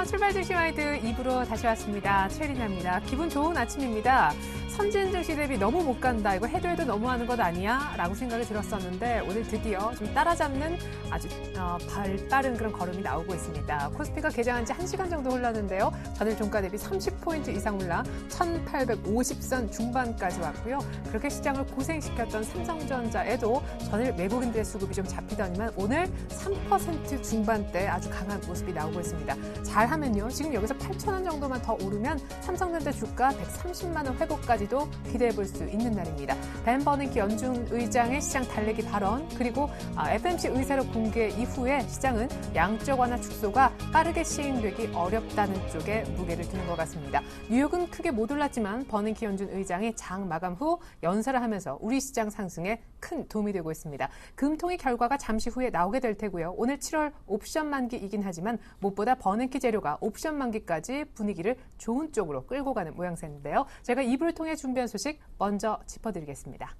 안녕하세요. 출발 증시 와이드 2부로 다시 왔습니다. 최리나입니다. 기분 좋은 아침입니다. 선진 증시 대비 너무 못 간다. 이거 해도 너무하는 것 아니야? 라고 생각이 들었었는데 오늘 드디어 좀 따라잡는 아주 발빠른 그런 걸음이 나오고 있습니다. 코스피가 개장한 지 1시간 정도 흘렀는데요. 전일 종가 대비 30포인트 이상 올라 1850선 중반까지 왔고요. 그렇게 시장을 고생시켰던 삼성전자에도 전일 외국인들의 수급이 좀 잡히더니만 오늘 3% 중반대 아주 강한 모습이 나오고 있습니다. 잘하면요. 지금 여기서 8,000원 정도만 더 오르면 삼성전자 주가 130만 원 회복까지도 기대해 볼 수 있는 날입니다. 벤 버냉키 연준 의장의 시장 달래기 발언 그리고 FMC 의사록 공개 이후에 시장은 양적 완화 축소가 빠르게 시행되기 어렵다는 쪽에 무게를 두는 것 같습니다. 뉴욕은 크게 못 올랐지만 버냉키 연준 의장이 장 마감 후 연설을 하면서 우리 시장 상승에 큰 도움이 되고 있습니다. 금통위 결과가 잠시 후에 나오게 될 테고요. 오늘 7월 옵션 만기이긴 하지만 무엇보다 버냉키 재료가 옵션 만기까지 분위기를 좋은 쪽으로 끌고 가는 모양새인데요. 제가 2부를 통해 준비한 소식 먼저 짚어드리겠습니다.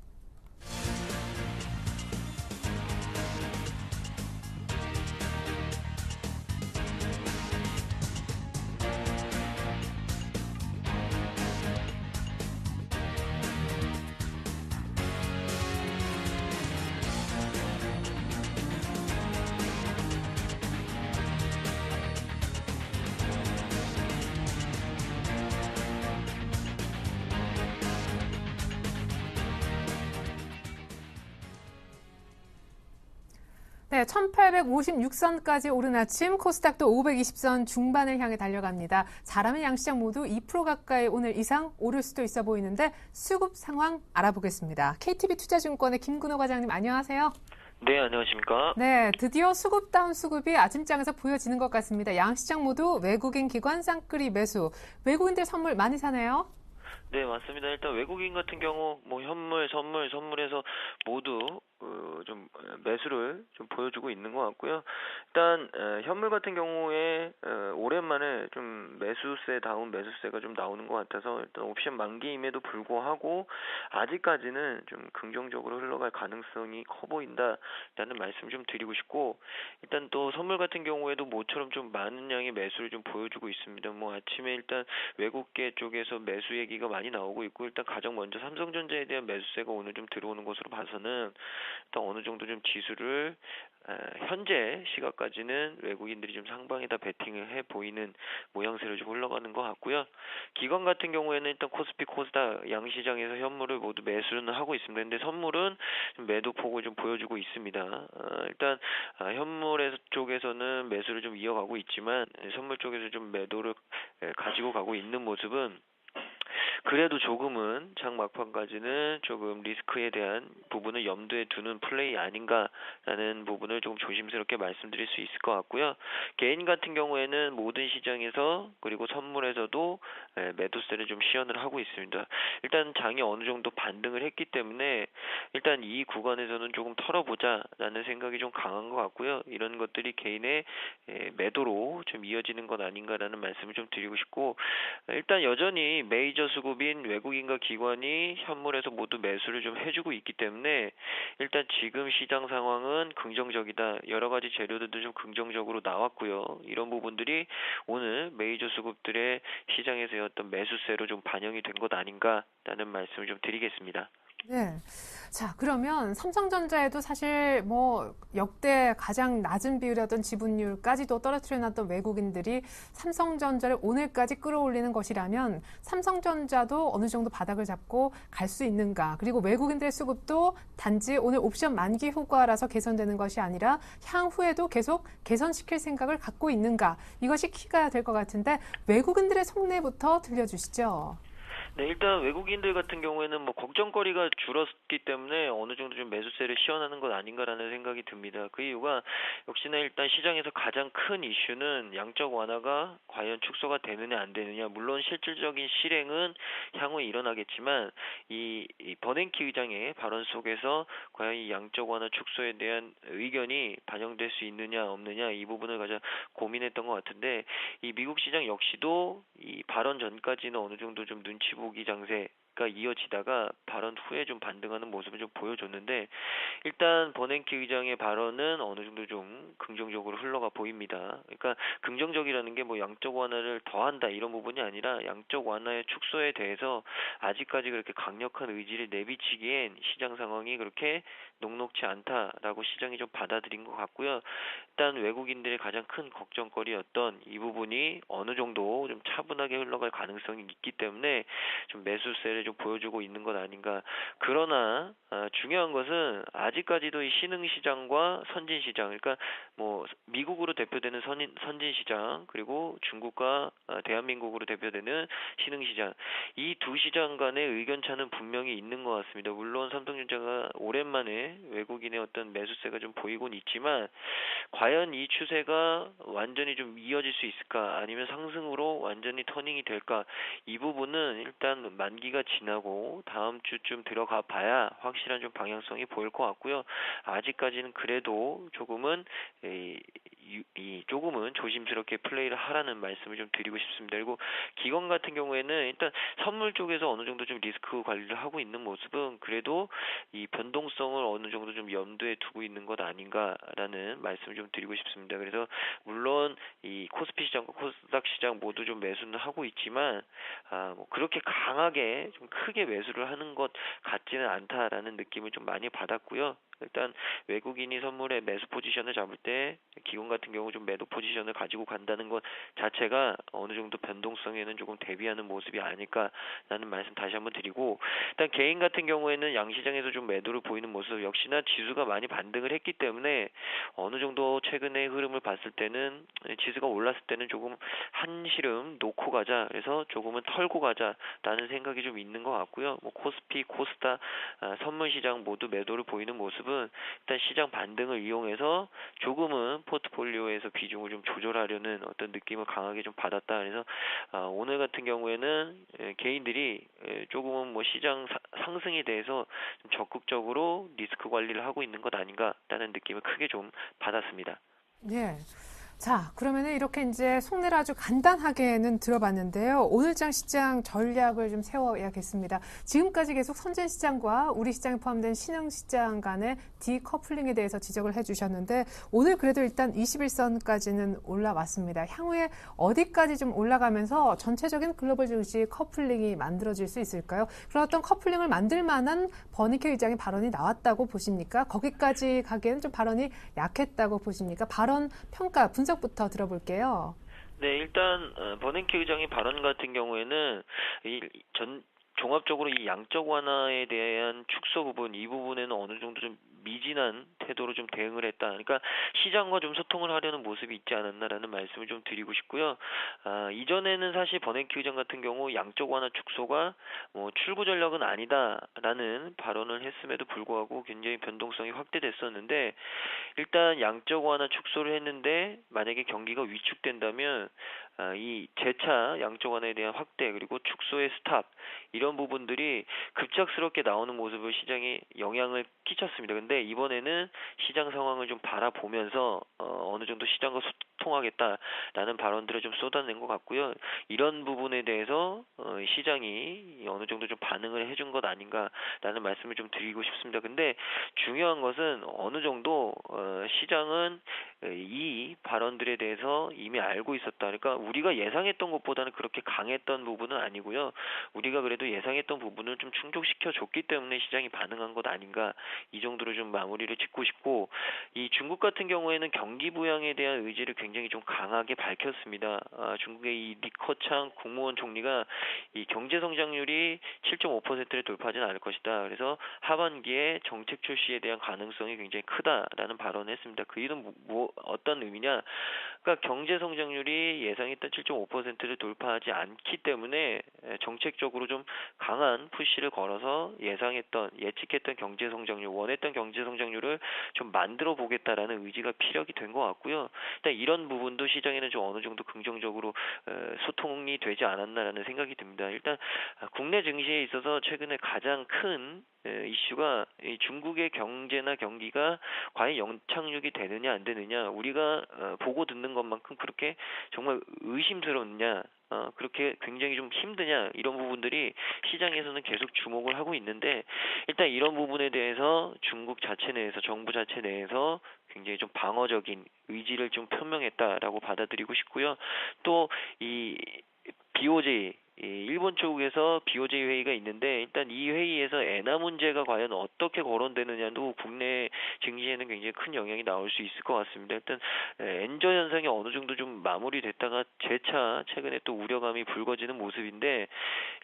네, 1856선까지 오른 아침 코스닥도 520선 중반을 향해 달려갑니다. 잘하면 양시장 모두 2% 가까이 오늘 이상 오를 수도 있어 보이는데 수급 상황 알아보겠습니다. KTB 투자증권의 김근호 과장님 안녕하세요. 네, 안녕하십니까? 네, 드디어 수급다운 수급이 아침장에서 보여지는 것 같습니다. 양시장 모두 외국인 기관 쌍끌이 매수. 외국인들 선물 많이 사네요. 네, 맞습니다. 일단 외국인 같은 경우 현물, 선물에서 모두 좀 매수를 좀 보여주고 있는 것 같고요. 일단 현물 같은 경우에 오랜만에 좀 매수세다운 매수세가 좀 나오는 것 같아서 일단 옵션 만기임에도 불구하고 아직까지는 좀 긍정적으로 흘러갈 가능성이 커 보인다라는 말씀 좀 드리고 싶고, 일단 또 선물 같은 경우에도 모처럼 좀 많은 양의 매수를 좀 보여주고 있습니다. 아침에 일단 외국계 쪽에서 매수 얘기가 많이 나오고 있고, 일단 가장 먼저 삼성전자에 대한 매수세가 오늘 좀 들어오는 것으로 봐서는 일단 어느 정도 좀 지수를 현재 시각까지는 외국인들이 좀 상방에다 베팅을 해 보이는 모양새로 좀 흘러가는 것 같고요. 기관 같은 경우에는 일단 코스피, 코스닥 양시장에서 현물을 모두 매수는 하고 있습니다. 근데 선물은 좀 매도폭을 좀 보여주고 있습니다. 일단 현물 쪽에서는 매수를 좀 이어가고 있지만 선물 쪽에서 좀 매도를 가지고 가고 있는 모습은 그래도 조금은 장 막판까지는 조금 리스크에 대한 부분을 염두에 두는 플레이 아닌가라는 부분을 좀 조심스럽게 말씀드릴 수 있을 것 같고요. 개인 같은 경우에는 모든 시장에서 그리고 선물에서도 매도세를 좀 시연을 하고 있습니다. 일단 장이 어느 정도 반등을 했기 때문에 일단 이 구간에서는 조금 털어보자라는 생각이 좀 강한 것 같고요. 이런 것들이 개인의 매도로 좀 이어지는 것 아닌가라는 말씀을 좀 드리고 싶고, 일단 여전히 메이저 수급인 외국인과 기관이 현물에서 모두 매수를 좀 해주고 있기 때문에 일단 지금 시장 상황은 긍정적이다. 여러 가지 재료들도 좀 긍정적으로 나왔고요. 이런 부분들이 오늘 메이저 수급들의 시장에서의 어떤 매수세로 좀 반영이 된 것 아닌가라는 말씀을 좀 드리겠습니다. 네. 자, 그러면 삼성전자에도 사실 역대 가장 낮은 비율이었던 지분율까지도 떨어뜨려놨던 외국인들이 삼성전자를 오늘까지 끌어올리는 것이라면 삼성전자도 어느 정도 바닥을 잡고 갈 수 있는가? 그리고 외국인들의 수급도 단지 오늘 옵션 만기 효과라서 개선되는 것이 아니라 향후에도 계속 개선시킬 생각을 갖고 있는가? 이것이 키가 될 것 같은데 외국인들의 속내부터 들려주시죠. 네, 일단 외국인들 같은 경우에는 걱정거리가 줄었기 때문에 어느 정도 좀 매수세를 시연하는 것 아닌가라는 생각이 듭니다. 그 이유가 역시나 일단 시장에서 가장 큰 이슈는 양적 완화가 과연 축소가 되느냐 안 되느냐. 물론 실질적인 실행은 향후에 일어나겠지만 이 버냉키 의장의 발언 속에서 과연 이 양적 완화 축소에 대한 의견이 반영될 수 있느냐 없느냐 이 부분을 가장 고민했던 것 같은데, 이 미국 시장 역시도 이 발언 전까지는 어느 정도 좀 눈치 보기 장세가 얘기가 이어지다가 발언 후에 좀 반등하는 모습을 좀 보여줬는데 일단 버냉키 의장의 발언은 어느 정도 좀 긍정적으로 흘러가 보입니다. 그러니까 긍정적이라는 게 뭐 양적 완화를 더한다 이런 부분이 아니라 양적 완화의 축소에 대해서 아직까지 그렇게 강력한 의지를 내비치기엔 시장 상황이 그렇게 녹록치 않다라고 시장이 좀 받아들인 것 같고요. 일단 외국인들의 가장 큰 걱정거리였던 이 부분이 어느 정도 좀 차분하게 흘러갈 가능성이 있기 때문에 좀 매수세를 좀 보여주고 있는 것 아닌가. 그러나 중요한 것은 아직까지도 이 신흥시장과 선진시장, 그러니까 뭐 미국으로 대표되는 선진시장 그리고 중국과 대한민국으로 대표되는 신흥시장 이 두 시장 간의 의견차는 분명히 있는 것 같습니다. 물론 삼성전자가 오랜만에 외국인의 어떤 매수세가 좀 보이곤 있지만 과연 이 추세가 완전히 좀 이어질 수 있을까 아니면 상승으로 완전히 터닝이 될까 이 부분은 일단 만기가 지나고 다음 주쯤 들어가 봐야 확실한 좀 방향성이 보일 것 같고요. 아직까지는 그래도 조금은 조금은 조심스럽게 플레이를 하라는 말씀을 좀 드리고 싶습니다. 그리고 기관 같은 경우에는 일단 선물 쪽에서 어느 정도 좀 리스크 관리를 하고 있는 모습은 그래도 이 변동성을 어느 정도 좀 염두에 두고 있는 것 아닌가라는 말씀을 좀 드리고 싶습니다. 그래서 물론 이 코스피 시장과 코스닥 시장 모두 좀 매수는 하고 있지만 뭐 그렇게 강하게 좀 크게 매수를 하는 것 같지는 않다라는 느낌을 좀 많이 받았고요. 일단 외국인이 선물에 매수 포지션을 잡을 때 기관 같은 경우 좀 매도 포지션을 가지고 간다는 것 자체가 어느 정도 변동성에는 조금 대비하는 모습이 아닐까라는 말씀 다시 한번 드리고 일단 개인 같은 경우에는 양시장에서 좀 매도를 보이는 모습 역시나 지수가 많이 반등을 했기 때문에 어느 정도 최근의 흐름을 봤을 때는 지수가 올랐을 때는 조금 한시름 놓고 가자 그래서 조금은 털고 가자라는 생각이 좀 있는 것 같고요. 뭐 코스피, 코스닥, 선물 시장 모두 매도를 보이는 모습은 일단 시장 반등을 이용해서 조금은 포트폴리오에서 비중을 좀 조절하려는 어떤 느낌을 강하게 좀 받았다. 그래서 오늘 같은 경우에는 개인들이 조금은 뭐 시장 상승에 대해서 좀 적극적으로 리스크 관리를 하고 있는 것 아닌가라는 느낌을 크게 좀 받았습니다. 예. 자, 그러면은 이렇게 이제 속내를 아주 간단하게는 들어봤는데요. 오늘장 시장 전략을 좀 세워야겠습니다. 지금까지 계속 선진시장과 우리 시장에 포함된 신흥시장 간의 디커플링에 대해서 지적을 해주셨는데 오늘 그래도 일단 21선까지는 올라왔습니다. 향후에 어디까지 좀 올라가면서 전체적인 글로벌 증시 커플링이 만들어질 수 있을까요? 그런 어떤 커플링을 만들 만한 버닝키 의장의 발언이 나왔다고 보십니까? 거기까지 가기에는 좀 발언이 약했다고 보십니까? 발언 평가, 분석부터 들어볼게요. 네, 일단 버냉키 의장의 발언 같은 경우에는 종합적으로 이 양적 완화에 대한 축소 부분 이 부분에는 어느 정도 좀 미진한 태도로 좀 대응을 했다. 그러니까 시장과 좀 소통을 하려는 모습이 있지 않았나라는 말씀을 좀 드리고 싶고요. 이전에는 사실 버냉키 의장 같은 경우 양적 완화 축소가 뭐 출구 전략은 아니다라는 발언을 했음에도 불구하고 굉장히 변동성이 확대됐었는데 일단 양적 완화 축소를 했는데 만약에 경기가 위축된다면 이 재차 양적 완화에 대한 확대 그리고 축소의 스탑 이런 부분들이 급작스럽게 나오는 모습을 시장에 영향을 끼쳤습니다. 근데 이번에는 시장 상황을 좀 바라보면서 어느 정도 시장과 소통하겠다라는 발언들을 좀 쏟아낸 것 같고요. 이런 부분에 대해서 시장이 어느 정도 좀 반응을 해준 것 아닌가라는 말씀을 좀 드리고 싶습니다. 근데 중요한 것은 어느 정도 시장은 이 발언들에 대해서 이미 알고 있었다. 그러니까 우리가 예상했던 것보다는 그렇게 강했던 부분은 아니고요. 우리가 그래도 예상했던 부분을 좀 충족시켜 줬기 때문에 시장이 반응한 것 아닌가 이 정도로 좀 마무리를 짓고 싶고 이 중국 같은 경우에는 경기 부양에 대한 의지를 굉장히 좀 강하게 밝혔습니다. 중국의 이 리커창 국무원 총리가 이 경제 성장률이 7.5%를 돌파하지는 않을 것이다. 그래서 하반기에 정책 출시에 대한 가능성이 굉장히 크다라는 발언을 했습니다. 그 이유는 어떤 의미냐? 그러니까 경제 성장률이 예상했던 7.5%를 돌파하지 않기 때문에 정책적으로 좀 강한 푸시를 걸어서 예측했던 경제 성장률, 원했던 경제 성장률을 좀 만들어 보겠다라는 의지가 피력이 된 것 같고요. 일단 이런 부분도 시장에는 좀 어느 정도 긍정적으로 소통이 되지 않았나라는 생각이 듭니다. 일단 국내 증시에 있어서 최근에 가장 큰 이슈가 이 중국의 경제나 경기가 과연 연착륙이 되느냐 안 되느냐 우리가 보고 듣는 것만큼 그렇게 정말 의심스럽냐 그렇게 굉장히 좀 힘드냐 이런 부분들이 시장에서는 계속 주목을 하고 있는데 일단 이런 부분에 대해서 중국 자체 내에서 정부 자체 내에서 굉장히 좀 방어적인 의지를 좀 표명했다라고 받아들이고 싶고요. 또 이 BOJ 일본 쪽에서 BOJ 회의가 있는데 일단 이 회의에서 엔화 문제가 과연 어떻게 거론되느냐도 국내 증시에는 굉장히 큰 영향이 나올 수 있을 것 같습니다. 일단 엔저 현상이 어느 정도 좀 마무리됐다가 재차 최근에 또 우려감이 불거지는 모습인데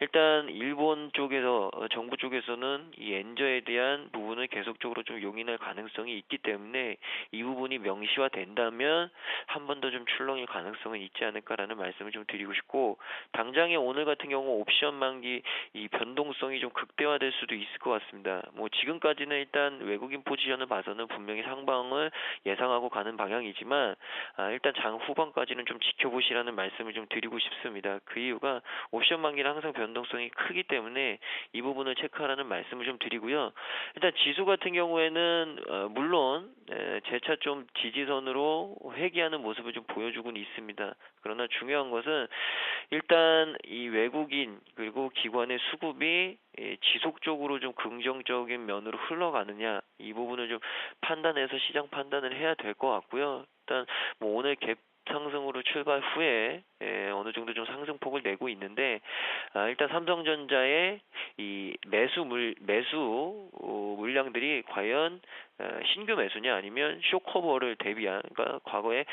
일단 일본 쪽에서 정부 쪽에서는 이 엔저에 대한 부분을 계속적으로 좀 용인할 가능성이 있기 때문에 이 부분이 명시화된다면 한 번 더 좀 출렁일 가능성은 있지 않을까라는 말씀을 좀 드리고 싶고 당장의 오늘 같은 경우 옵션 만기 이 변동성이 좀 극대화될 수도 있을 것 같습니다. 뭐 지금까지는 일단 외국인 포지션을 봐서는 분명히 상방을 예상하고 가는 방향이지만 일단 장 후반까지는 좀 지켜보시라는 말씀을 좀 드리고 싶습니다. 그 이유가 옵션 만기는 항상 변동성이 크기 때문에 이 부분을 체크하라는 말씀을 좀 드리고요. 일단 지수 같은 경우에는 물론 재차 좀 지지선으로 회귀하는 모습을 좀 보여주고는 있습니다. 그러나 중요한 것은 일단 이 외국인 그리고 기관의 수급이 지속적으로 좀 긍정적인 면으로 흘러가느냐 이 부분을 좀 판단해서 시장 판단을 해야 될 것 같고요. 일단 뭐 오늘 갭 상승으로 출발 후에 어느 정도 좀 상승폭을 내고 있는데 일단 삼성전자의 이 매수 물량들이 과연 신규 매수냐 아니면 쇼커버를 대비한 그러니까 과거에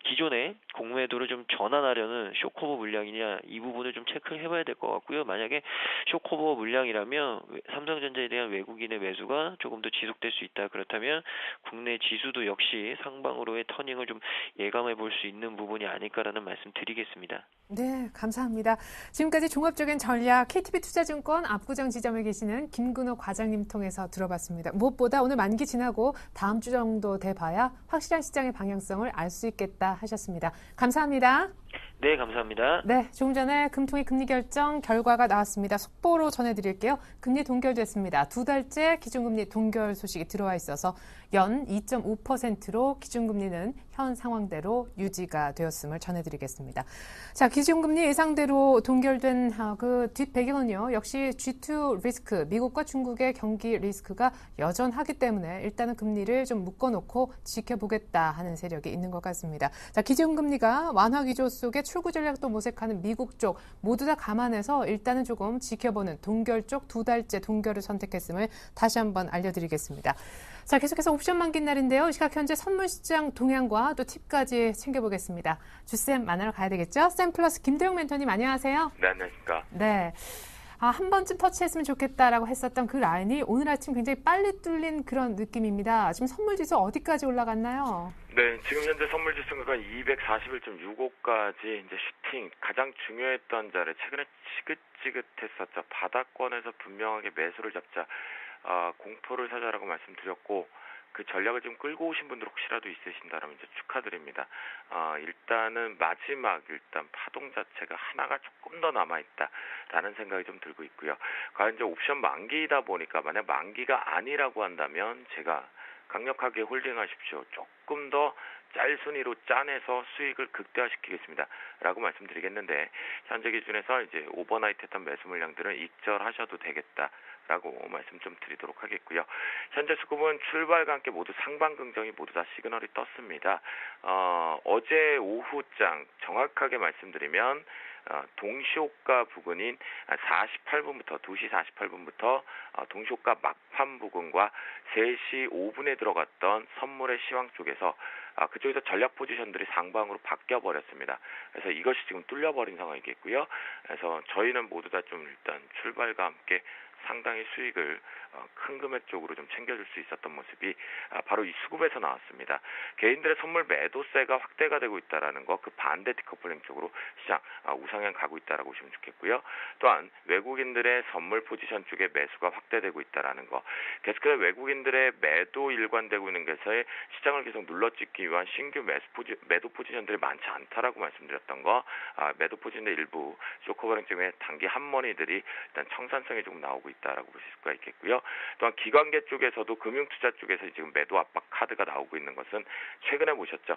기존의 공매도를 좀 전환하려는 쇼커버 물량이냐 이 부분을 좀 체크를 해봐야 될 것 같고요. 만약에 쇼커버 물량이라면 삼성전자에 대한 외국인의 매수가 조금 더 지속될 수 있다. 그렇다면 국내 지수도 역시 상방으로의 터닝을 좀 예감해 볼 수 있는 부분이 아닐까라는 말씀 드리겠습니다. 네, 감사합니다. 지금까지 종합적인 전략 KTB투자증권 압구정 지점에 계시는 김근호 과장님 통해서 들어봤습니다. 무엇보다 오늘 만기 지나고 다음 주 정도 돼봐야 확실한 시장의 방향성을 알 수 있겠다 하셨습니다. 감사합니다. 네, 감사합니다. 네, 조금 전에 금통위 금리 결정 결과가 나왔습니다. 속보로 전해드릴게요. 금리 동결됐습니다. 두 달째 기준금리 동결 소식이 들어와 있어서 연 2.5%로 기준금리는 현 상황대로 유지가 되었음을 전해드리겠습니다. 자, 기준금리 예상대로 동결된 그 뒷배경은요. 역시 G2 리스크, 미국과 중국의 경기 리스크가 여전하기 때문에 일단은 금리를 좀 묶어놓고 지켜보겠다 하는 세력이 있는 것 같습니다. 자, 기준금리가 완화 기조 속에 출구 전략도 모색하는 미국 쪽 모두 다 감안해서 일단은 조금 지켜보는 동결 쪽 두 달째 동결을 선택했음을 다시 한번 알려드리겠습니다. 자, 계속해서 옵션 만기 날인데요. 시각 현재 선물시장 동향과 또 팁까지 챙겨보겠습니다. 주쌤 만나러 가야 되겠죠? 쌤 플러스 김도영 멘토님 안녕하세요. 네, 안녕하십니까. 네. 한 번쯤 터치했으면 좋겠다라고 했었던 그 라인이 오늘 아침 굉장히 빨리 뚫린 그런 느낌입니다. 지금 선물지수 어디까지 올라갔나요? 네, 지금 현재 선물지수가 241.65까지 이제 슈팅 가장 중요했던 자를 최근에 지긋지긋했었죠. 바닥권에서 분명하게 매수를 잡자, 공포를 사자라고 말씀드렸고 그 전략을 좀 끌고 오신 분들 혹시라도 있으신다면 이제 축하드립니다. 일단은 마지막 파동 자체가 하나가 조금 더 남아있다라는 생각이 좀 들고 있고요. 과연 이제 옵션 만기이다 보니까 만약 만기가 아니라고 한다면 제가 강력하게 홀딩하십시오. 조금 더 짤순위로 짜내서 수익을 극대화시키겠습니다. 라고 말씀드리겠는데 현재 기준에서 이제 오버나이트 했던 매수 물량들은 익절하셔도 되겠다라고 말씀 좀 드리도록 하겠고요. 현재 수급은 출발과 함께 모두 상방 긍정이 모두 다 시그널이 떴습니다. 어제 오후장 정확하게 말씀드리면 동시호가 부근인 48분부터 2시 48분부터 동시호가 막판 부근과 3시 5분에 들어갔던 선물의 시황 쪽에서 그쪽에서 전략 포지션들이 상방으로 바뀌어 버렸습니다. 그래서 이것이 지금 뚫려버린 상황이겠고요. 그래서 저희는 모두 다 좀 일단 출발과 함께 상당히 수익을 큰 금액 쪽으로 좀 챙겨줄 수 있었던 모습이 바로 이 수급에서 나왔습니다. 개인들의 선물 매도세가 확대가 되고 있다라는 거, 그 반대 디커플링 쪽으로 시장 우상향 가고 있다라고 보시면 좋겠고요. 또한 외국인들의 선물 포지션 쪽에 매수가 확대되고 있다라는 거, 계속해서 외국인들의 매도 일관되고 있는 것에 시장을 계속 눌러찍기 위한 신규 매도 포지션들이 많지 않다라고 말씀드렸던 거, 매도 포지션의 일부 쇼커버링 쪽에 단기 한머니들이 일단 청산성이 조금 나오고 있다라고 보실 수가 있겠고요. 또한 기관계 쪽에서도 금융투자 쪽에서 지금 매도 압박 카드가 나오고 있는 것은 최근에 보셨죠.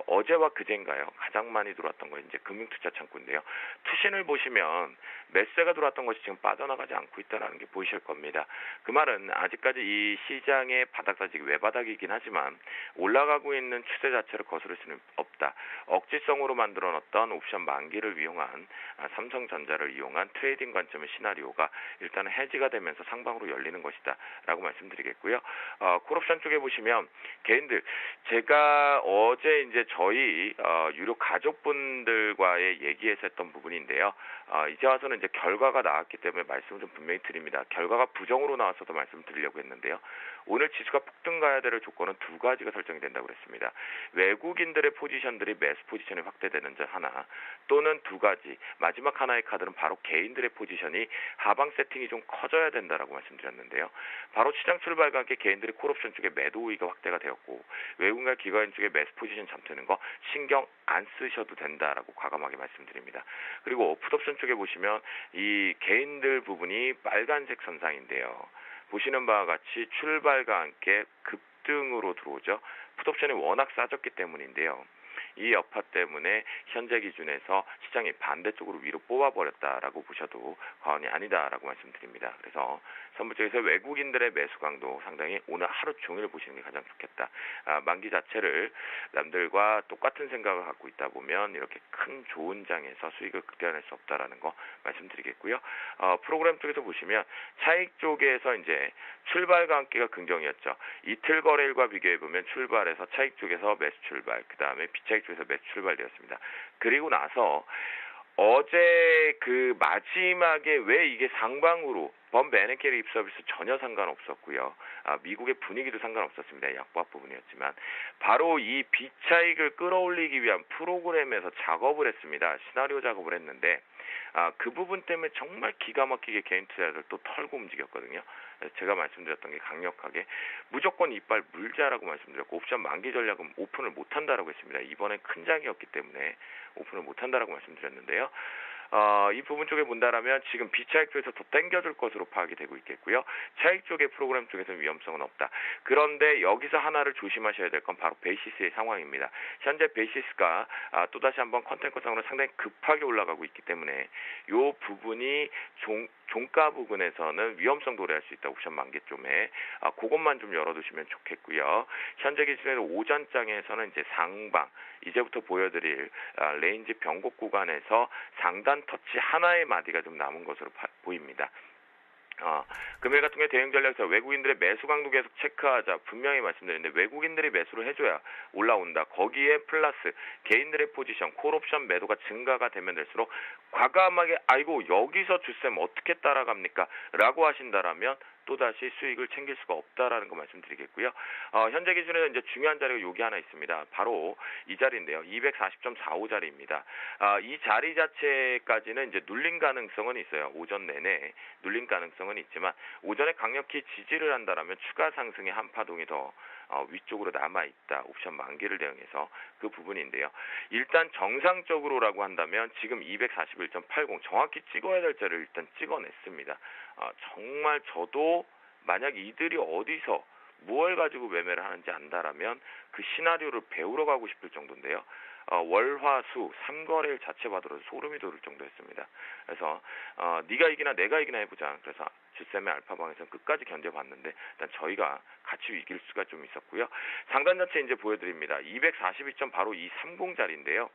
어제와 그제인가요? 가장 많이 들어왔던 건 이제 금융투자 창구인데요. 투신을 보시면 매수세가 들어왔던 것이 지금 빠져나가지 않고 있다는 게 보이실 겁니다. 그 말은 아직까지 이 시장의 바닥사직이 외바닥이긴 하지만 올라가고 있는 추세 자체를 거스를 수는 없다. 억지성으로 만들어 놨던 옵션 만기를 이용한 삼성전자를 이용한 트레이딩 관점의 시나리오가 일단은 해지가 되면서 상방으로 열리는 것이다 라고 말씀드리겠고요. 콜옵션 쪽에 보시면 개인들 제가 어제 이제 저희 유료 가족분들과의 얘기에서 했던 부분인데요. 이제 와서는 이제 결과가 나왔기 때문에 말씀을 좀 분명히 드립니다. 결과가 부정으로 나왔어도 말씀드리려고 했는데요. 오늘 지수가 폭등 가야 될 조건은 두 가지가 설정이 된다고 그랬습니다. 외국인들의 포지션들이 매수 포지션이 확대되는 점 하나, 또는 두 가지, 마지막 하나의 카드는 바로 개인들의 포지션이 하방 세팅이 좀 커져야 된다라고 말씀드렸는데요. 바로 시장 출발과 함께 개인들이 콜옵션 쪽에 매도 우위가 확대가 되었고 외국인과 기관인 쪽에 매수 포지션 잠드는 거 신경 안 쓰셔도 된다라고 과감하게 말씀드립니다. 그리고 풋옵션 쪽에 보시면 이 개인들 부분이 빨간색 선상인데요. 보시는 바와 같이 출발과 함께 급등으로 들어오죠. 풋옵션이 워낙 싸졌기 때문인데요. 이 여파 때문에 현재 기준에서 시장이 반대쪽으로 위로 뽑아버렸다라고 보셔도 과언이 아니다라고 말씀드립니다. 그래서 선물 쪽에서 외국인들의 매수 강도 상당히 오늘 하루 종일 보시는 게 가장 좋겠다. 만기 자체를 남들과 똑같은 생각을 갖고 있다 보면 이렇게 큰 좋은 장에서 수익을 극대화할 수 없다라는 거 말씀드리겠고요. 프로그램 쪽에서 보시면 차익 쪽에서 이제 출발과 함께가 긍정이었죠. 이틀 거래일과 비교해 보면 출발에서 차익 쪽에서 매수 출발, 그 다음에 비차익 쪽에서 매수 출발되었습니다. 그리고 나서 어제 그 마지막에 왜 이게 상방으로 범 베네켈 립 서비스 전혀 상관없었고요. 미국의 분위기도 상관없었습니다. 약보합 부분이었지만 바로 이 비차익을 끌어올리기 위한 프로그램에서 작업을 했습니다. 시나리오 작업을 했는데 그 부분 때문에 정말 기가 막히게 개인 투자자들 또 털고 움직였거든요. 제가 말씀드렸던 게 강력하게 무조건 이빨 물자라고 말씀드렸고 옵션 만기 전략은 오픈을 못한다라고 했습니다. 이번에 큰 장이었기 때문에 오픈을 못한다라고 말씀드렸는데요. 이 부분 쪽에 본다라면 지금 비차익 쪽에서 더 땡겨줄 것으로 파악이 되고 있겠고요. 차익 쪽의 프로그램 쪽에서는 위험성은 없다. 그런데 여기서 하나를 조심하셔야 될 건 바로 베이시스의 상황입니다. 현재 베이시스가 또다시 한번 컨텐츠상으로 상당히 급하게 올라가고 있기 때문에 이 부분이 종가 부분에서는 위험성 도래할 수 있다. 옵션 만기 쪽에 그것만 좀 열어두시면 좋겠고요. 현재 기준에서 오전장에서는 이제 상방 이제부터 보여드릴 레인지 변곡 구간에서 상단 터치 하나의 마디가 좀 남은 것으로 보입니다. 금일 같은 경우에 대응 전략에서 외국인들의 매수 강도 계속 체크하자 분명히 말씀드리는데 외국인들이 매수를 해줘야 올라온다. 거기에 플러스 개인들의 포지션 콜옵션 매도가 증가가 되면 될수록 과감하게 아이고 여기서 주셈 어떻게 따라갑니까? 라고 하신다라면 또다시 수익을 챙길 수가 없다라는 거 말씀드리겠고요. 현재 기준에서 이제 중요한 자리가 여기 하나 있습니다. 바로 이 자리인데요. 240.45 자리입니다. 이 자리 자체까지는 이제 눌린 가능성은 있어요. 오전 내내 눌린 가능성은 있지만 오전에 강력히 지지를 한다라면 추가 상승의 한 파동이 더 위쪽으로 남아있다. 옵션 만기를 대응해서 그 부분인데요. 일단 정상적으로라고 한다면 지금 241.80 정확히 찍어야 될 자리를 일단 찍어냈습니다. 정말 저도 만약 이들이 어디서 무엇을 가지고 매매를 하는지 안다라면 그 시나리오를 배우러 가고 싶을 정도인데요. 월화수 3거래일 자체 봐도 소름이 돋을 정도였습니다. 그래서 네가 이기나 내가 이기나 해보자. 그래서 주쌤의 알파방에서는 끝까지 견뎌봤는데 일단 저희가 같이 이길 수가 좀 있었고요. 상단 자체 이제 보여드립니다. 242점 바로 이 30자리인데요.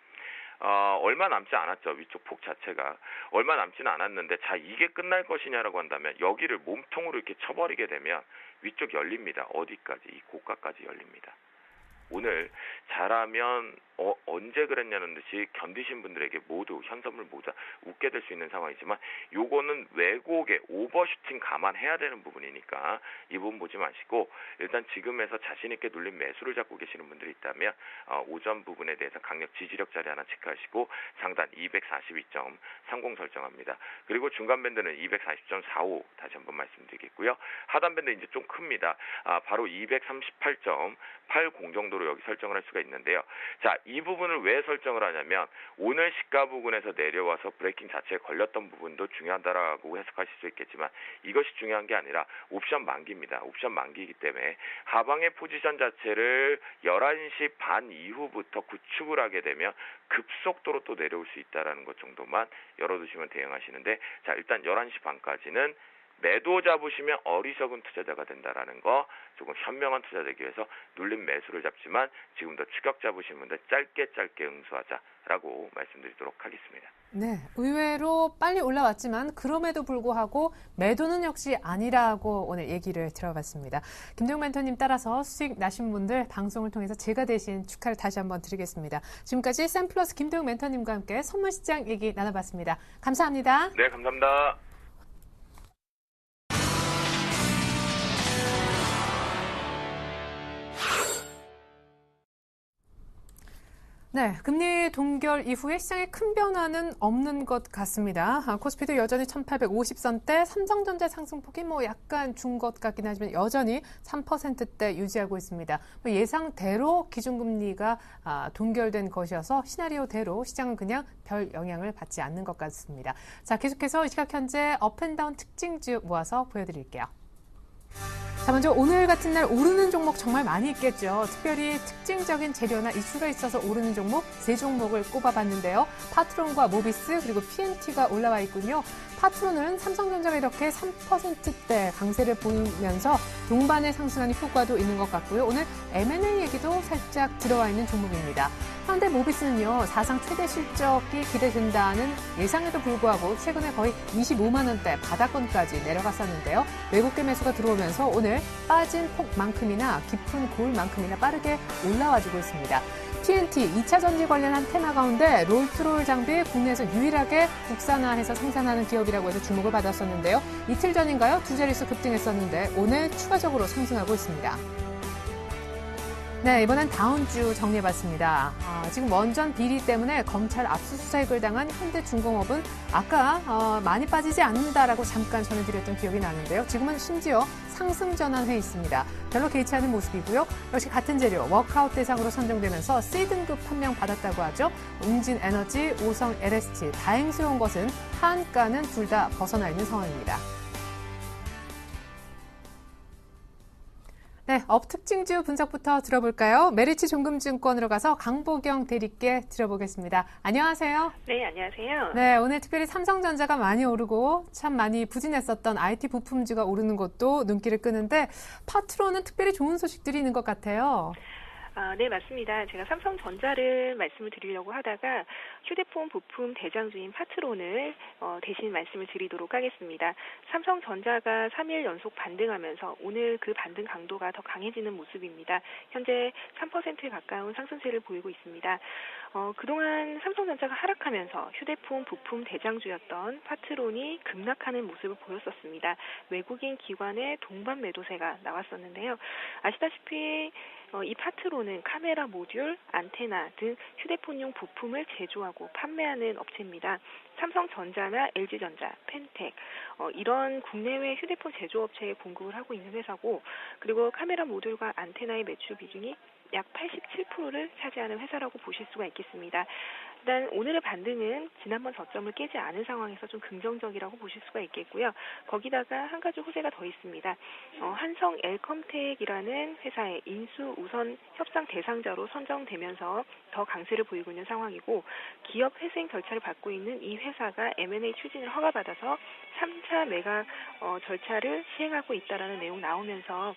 얼마 남지 않았죠. 위쪽 폭 자체가 얼마 남지는 않았는데 자 이게 끝날 것이냐라고 한다면 여기를 몸통으로 이렇게 쳐버리게 되면 위쪽 열립니다. 어디까지? 이 고가까지 열립니다. 오늘 잘하면 언제 그랬냐는 듯이 견디신 분들에게 모두 현선물 모두 웃게 될 수 있는 상황이지만 요거는 왜곡의 오버슈팅 감안해야 되는 부분이니까 이 부분 보지 마시고 일단 지금에서 자신 있게 눌린 매수를 잡고 계시는 분들이 있다면 오전 부분에 대해서 강력 지지력 자리 하나 체크하시고 상단 242.30 설정합니다. 그리고 중간 밴드는 240.45 다시 한번 말씀드리겠고요. 하단 밴드 이제 좀 큽니다. 바로 238.80 정도 정도로 여기 설정을 할 수가 있는데요. 자, 이 부분을 왜 설정을 하냐면 오늘 시가 부근에서 내려와서 브레이킹 자체에 걸렸던 부분도 중요하다라고 해석하실 수 있겠지만 이것이 중요한 게 아니라 옵션 만기입니다. 옵션 만기이기 때문에 하방의 포지션 자체를 11시 반 이후부터 구축을 하게 되면 급속도로 또 내려올 수 있다라는 것 정도만 열어두시면 대응하시는데, 자, 일단 11시 반까지는 매도 잡으시면 어리석은 투자자가 된다라는 거, 조금 현명한 투자 되기 위해서 눌린 매수를 잡지만 지금도 추격 잡으신 분들 짧게 응수하자라고 말씀드리도록 하겠습니다. 네, 의외로 빨리 올라왔지만 그럼에도 불구하고 매도는 역시 아니라고 오늘 얘기를 들어봤습니다. 김도영 멘토님 따라서 수익 나신 분들 방송을 통해서 제가 대신 축하를 다시 한번 드리겠습니다. 지금까지 샘플러스 김도영 멘토님과 함께 선물시장 얘기 나눠봤습니다. 감사합니다. 네, 감사합니다. 네, 금리 동결 이후에 시장에 큰 변화는 없는 것 같습니다. 코스피도 여전히 1850선대, 삼성전자 상승폭이 약간 준 것 같긴 하지만 여전히 3%대 유지하고 있습니다. 예상대로 기준금리가 동결된 것이어서 시나리오대로 시장은 그냥 별 영향을 받지 않는 것 같습니다. 자, 계속해서 이 시각 현재 업앤다운 특징주 모아서 보여드릴게요. 자, 먼저 오늘 같은 날 오르는 종목 정말 많이 있겠죠. 특별히 특징적인 재료나 이슈가 있어서 오르는 종목 3종목을 꼽아봤는데요. 파트론과 모비스 그리고 PNT가 올라와 있군요. 파트론은 삼성전자가 이렇게 3%대 강세를 보이면서 동반에 상승하는 효과도 있는 것 같고요. 오늘 M&A 얘기도 살짝 들어와 있는 종목입니다. 그런데 모비스는요, 사상 최대 실적이 기대된다는 예상에도 불구하고 최근에 거의 25만 원대 바닥권까지 내려갔었는데요. 외국계 매수가 들어오면서 오늘 빠진 폭만큼이나 깊은 골만큼이나 빠르게 올라와주고 있습니다. PNT, 2차 전지 관련한 테마 가운데 롤트롤 장비 국내에서 유일하게 국산화해서 생산하는 기업이라고 해서 주목을 받았었는데요. 이틀 전인가요? 두 자릿수 급등했었는데 오늘 추가적으로 상승하고 있습니다. 네, 이번엔 다음 주 정리해봤습니다. 지금 원전 비리 때문에 검찰 압수수색을 당한 현대중공업은 아까 많이 빠지지 않는다라고 잠깐 전해드렸던 기억이 나는데요. 지금은 심지어 상승 전환해 있습니다. 별로 개의치 않은 모습이고요. 역시 같은 재료 워크아웃 대상으로 선정되면서 C등급 판명 받았다고 하죠. 웅진에너지, 오성 LST, 다행스러운 것은 하한가는 둘 다 벗어나 있는 상황입니다. 네, 업 특징주 분석부터 들어볼까요? 메리츠 종금증권으로 가서 강보경 대리께 들어보겠습니다. 안녕하세요. 네, 안녕하세요. 네, 오늘 특별히 삼성전자가 많이 오르고 참 많이 부진했었던 IT 부품주가 오르는 것도 눈길을 끄는데 파트로는 특별히 좋은 소식들이 있는 것 같아요. 네, 맞습니다. 제가 삼성전자를 말씀을 드리려고 하다가 휴대폰 부품 대장주인 파트론을 대신 말씀을 드리도록 하겠습니다. 삼성전자가 3일 연속 반등하면서 오늘 그 반등 강도가 더 강해지는 모습입니다. 현재 3%에 가까운 상승세를 보이고 있습니다. 그동안 삼성전자가 하락하면서 휴대폰 부품 대장주였던 파트론이 급락하는 모습을 보였었습니다. 외국인 기관의 동반 매도세가 나왔었는데요. 아시다시피 이 파트론은 카메라 모듈, 안테나 등 휴대폰용 부품을 제조하고 판매하는 업체입니다. 삼성전자나 LG전자, 펜텍 이런 국내외 휴대폰 제조업체에 공급을 하고 있는 회사고, 그리고 카메라 모듈과 안테나의 매출 비중이 약 87%를 차지하는 회사라고 보실 수가 있겠습니다. 일단 오늘의 반등은 지난번 저점을 깨지 않은 상황에서 좀 긍정적이라고 보실 수가 있겠고요. 거기다가 한 가지 호재가 더 있습니다. 한성 엘컴텍이라는 회사의 인수 우선 협상 대상자로 선정되면서 더 강세를 보이고 있는 상황이고, 기업 회생 절차를 밟고 있는 이 회사가 M&A 추진을 허가받아서 3차 매각 절차를 시행하고 있다라는 내용 나오면서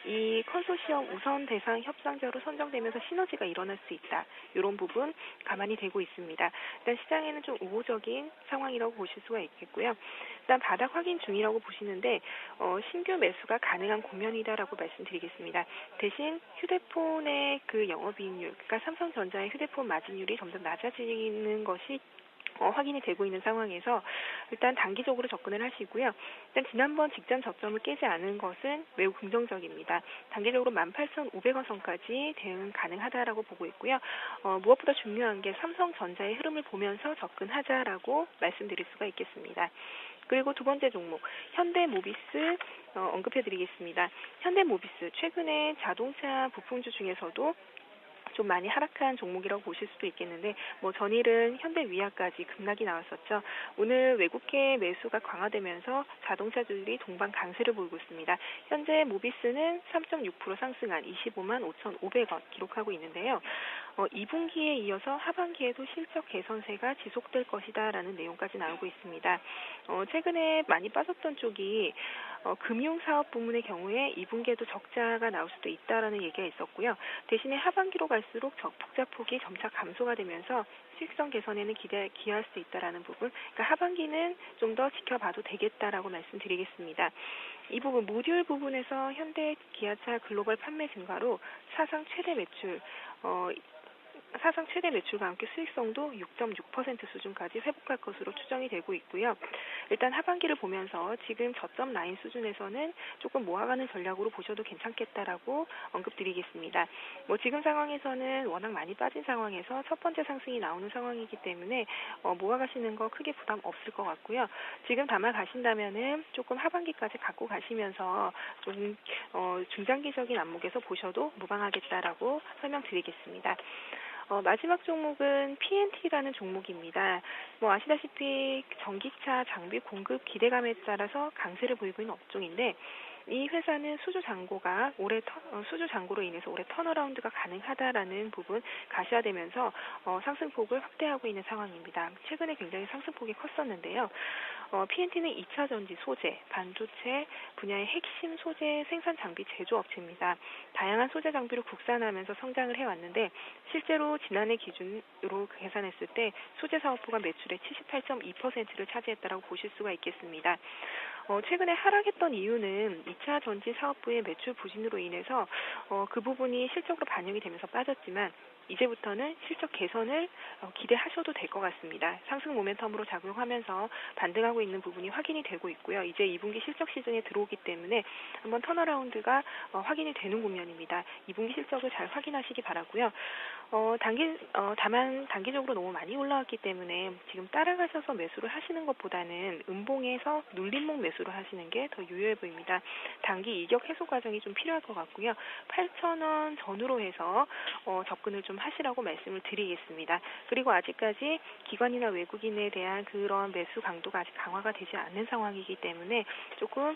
이 컨소시엄 우선 대상 협상자로 선정되면서 시너지가 일어날 수 있다. 이런 부분 감안이 되고 있습니다. 일단 시장에는 좀 우호적인 상황이라고 보실 수가 있겠고요. 일단 바닥 확인 중이라고 보시는데 신규 매수가 가능한 국면이다라고 말씀드리겠습니다. 대신 휴대폰의 그 영업이익률, 그러니까 삼성전자의 휴대폰 마진율이 점점 낮아지는 것이 확인이 되고 있는 상황에서 일단 단기적으로 접근을 하시고요. 일단 지난번 직전 저점을 깨지 않은 것은 매우 긍정적입니다. 단기적으로 18,500원 선까지 대응 가능하다라고 보고 있고요. 무엇보다 중요한 게 삼성전자의 흐름을 보면서 접근하자라고 말씀드릴 수가 있겠습니다. 그리고 두 번째 종목 현대모비스 언급해드리겠습니다. 현대모비스 최근에 자동차 부품주 중에서도 좀 많이 하락한 종목이라고 보실 수도 있겠는데 전일은 현대위아까지 급락이 나왔었죠. 오늘 외국계 매수가 강화되면서 자동차주들이 동반 강세를 보이고 있습니다. 현재 모비스는 3.6% 상승한 25만 5,500원 기록하고 있는데요. 2분기에 이어서 하반기에도 실적 개선세가 지속될 것이다라는 내용까지 나오고 있습니다. 최근에 많이 빠졌던 쪽이 금융사업 부문의 경우에 2분기에도 적자가 나올 수도 있다라는 얘기가 있었고요. 대신에 하반기로 갈수록 적자폭이 점차 감소가 되면서 수익성 개선에는 기여할 수 있다라는 부분, 그러니까 하반기는 좀 더 지켜봐도 되겠다라고 말씀드리겠습니다. 이 부분 모듈 부분에서 현대 기아차 글로벌 판매 증가로 사상 최대 매출과 함께 수익성도 6.6% 수준까지 회복할 것으로 추정이 되고 있고요. 일단 하반기를 보면서 지금 저점 라인 수준에서는 조금 모아가는 전략으로 보셔도 괜찮겠다라고 언급드리겠습니다. 지금 상황에서는 워낙 많이 빠진 상황에서 첫 번째 상승이 나오는 상황이기 때문에 모아가시는 거 크게 부담 없을 것 같고요. 지금 담아 가신다면은 조금 하반기까지 갖고 가시면서 좀 중장기적인 안목에서 보셔도 무방하겠다라고 설명드리겠습니다. 마지막 종목은 PNT라는 종목입니다. 아시다시피 전기차 장비 공급 기대감에 따라서 강세를 보이고 있는 업종인데 이 회사는 수주 잔고로 인해서 올해 턴어라운드가 가능하다라는 부분 가시화되면서 상승폭을 확대하고 있는 상황입니다. 최근에 굉장히 상승폭이 컸었는데요. PNT는 2차 전지 소재, 반도체 분야의 핵심 소재 생산 장비 제조업체입니다. 다양한 소재 장비를 국산화하면서 성장을 해왔는데 실제로 지난해 기준으로 계산했을 때 소재 사업부가 매출의 78.2%를 차지했다라고 보실 수가 있겠습니다. 최근에 하락했던 이유는 2차 전지 사업부의 매출 부진으로 인해서 그 부분이 실적으로 반영이 되면서 빠졌지만 이제부터는 실적 개선을 기대하셔도 될 것 같습니다. 상승 모멘텀으로 작용하면서 반등하고 있는 부분이 확인이 되고 있고요. 이제 2분기 실적 시즌에 들어오기 때문에 한번 턴어라운드가 확인이 되는 국면입니다. 2분기 실적을 잘 확인하시기 바라고요. 다만 단기적으로 너무 많이 올라왔기 때문에 지금 따라가셔서 매수를 하시는 것보다는 음봉에서 눌림목 매수를 하시는 게 더 유효해 보입니다. 단기 이격 해소 과정이 좀 필요할 것 같고요. 8,000원 전후로 해서 접근을 좀 하시라고 말씀을 드리겠습니다. 그리고 아직까지 기관이나 외국인에 대한 그런 매수 강도가 아직 강화가 되지 않는 상황이기 때문에 조금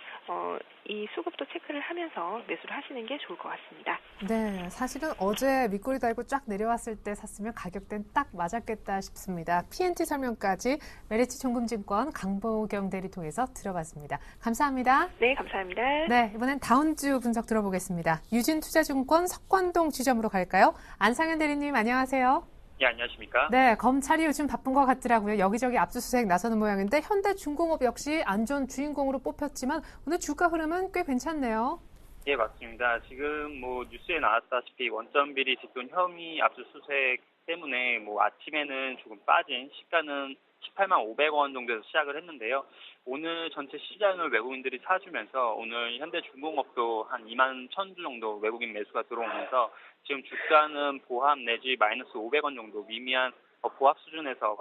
이 수급도 체크를 하면서 매수를 하시는 게 좋을 것 같습니다. 네, 사실은 어제 밑꼬리 달고 쫙 내려왔을 때 샀으면 가격대는 딱 맞았겠다 싶습니다. PNT 설명까지 메리츠 종금증권 강보경 대리 통해서 들어봤습니다. 감사합니다. 네, 감사합니다. 네, 이번엔 다운주 분석 들어보겠습니다. 유진투자증권 석관동 지점으로 갈까요? 안상현 대리님 안녕하세요. 예, 안녕하십니까? 네, 검찰이 요즘 바쁜 것 같더라고요. 여기저기 압수수색 나서는 모양인데 현대중공업 역시 안전 주인공으로 뽑혔지만 오늘 주가 흐름은 꽤 괜찮네요. 예, 맞습니다. 지금 뉴스에 나왔다시피 원점 비리 뒷돈 혐의 압수수색 때문에 아침에는 조금 빠진 시가는 18만 500원 정도에서 시작을 했는데요. 오늘 전체 시장을 외국인들이 사주면서 오늘 현대중공업도 한 2만 1,000주 정도 외국인 매수가 들어오면서 지금 주가는 보합 내지 마이너스 500원 정도 미미한 보합 수준에서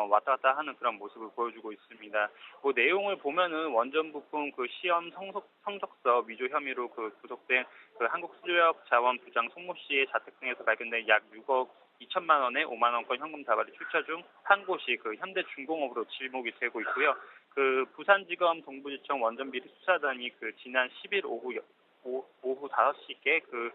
왔다 갔다 하는 그런 모습을 보여주고 있습니다. 내용을 보면은 원전 부품 시험 성적서 위조 혐의로 구속된 한국수력 자원 부장 송모 씨의 자택 등에서 발견된 약 6억 2천만 원의 5만 원권 현금 다발이 출처 중 한 곳이 현대중공업으로 지목이 되고 있고요. 부산지검 동부지청 원전비리 수사단이 지난 10일 오후 5시께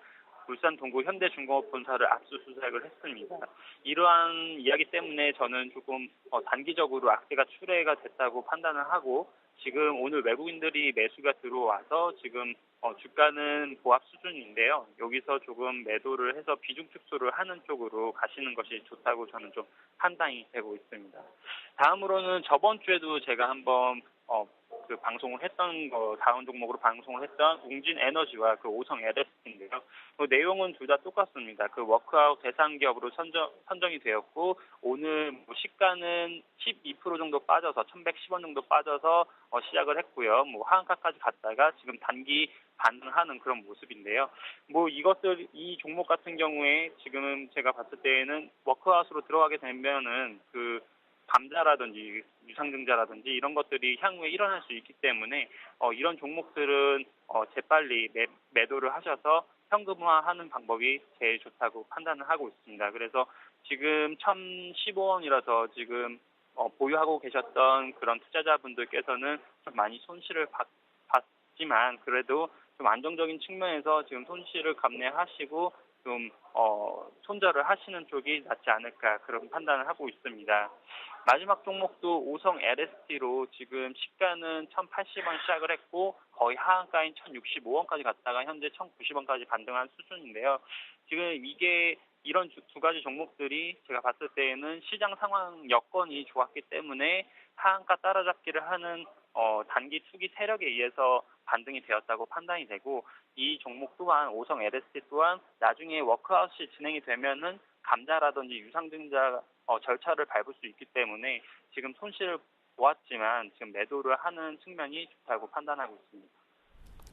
울산 동구 현대중공업 본사를 압수수색을 했습니다. 이러한 이야기 때문에 저는 조금 단기적으로 악재가 출회가 됐다고 판단을 하고 지금 오늘 외국인들이 매수가 들어와서 지금 주가는 보합 수준인데요. 여기서 조금 매도를 해서 비중 축소를 하는 쪽으로 가시는 것이 좋다고 저는 좀 판단이 되고 있습니다. 다음으로는 저번 주에도 제가 한번 방송을 했던 다운 종목으로 방송을 했던 웅진에너지와 오성 LS인데요. 내용은 둘 다 똑같습니다. 워크아웃 대상 기업으로 선정이 되었고 오늘 시가는 12% 정도 빠져서 1,110원 정도 빠져서 시작을 했고요. 하한가까지 갔다가 지금 단기 반등하는 그런 모습인데요. 이 종목 같은 경우에 지금 제가 봤을 때에는 워크아웃으로 들어가게 되면은 감자라든지 유상증자라든지 이런 것들이 향후에 일어날 수 있기 때문에 이런 종목들은 재빨리 매도를 하셔서 현금화하는 방법이 제일 좋다고 판단을 하고 있습니다. 그래서 지금 1,015원이라서 지금 보유하고 계셨던 그런 투자자분들께서는 좀 많이 손실을 봤지만 그래도 좀 안정적인 측면에서 지금 손실을 감내하시고 좀 손절을 하시는 쪽이 낫지 않을까 그런 판단을 하고 있습니다. 마지막 종목도 오성 LST로 지금 시가는 1,080원 시작을 했고 거의 하한가인 1,065원까지 갔다가 현재 1,090원까지 반등한 수준인데요. 지금 이런 두 가지 종목들이 제가 봤을 때에는 시장 상황 여건이 좋았기 때문에 하한가 따라잡기를 하는 단기 투기 세력에 의해서 반등이 되었다고 판단이 되고 이 종목 또한 오성 LST 또한 나중에 워크아웃이 진행이 되면은 감자라든지 유상증자 절차를 밟을 수 있기 때문에 지금 손실을 보았지만 지금 매도를 하는 측면이 좋다고 판단하고 있습니다.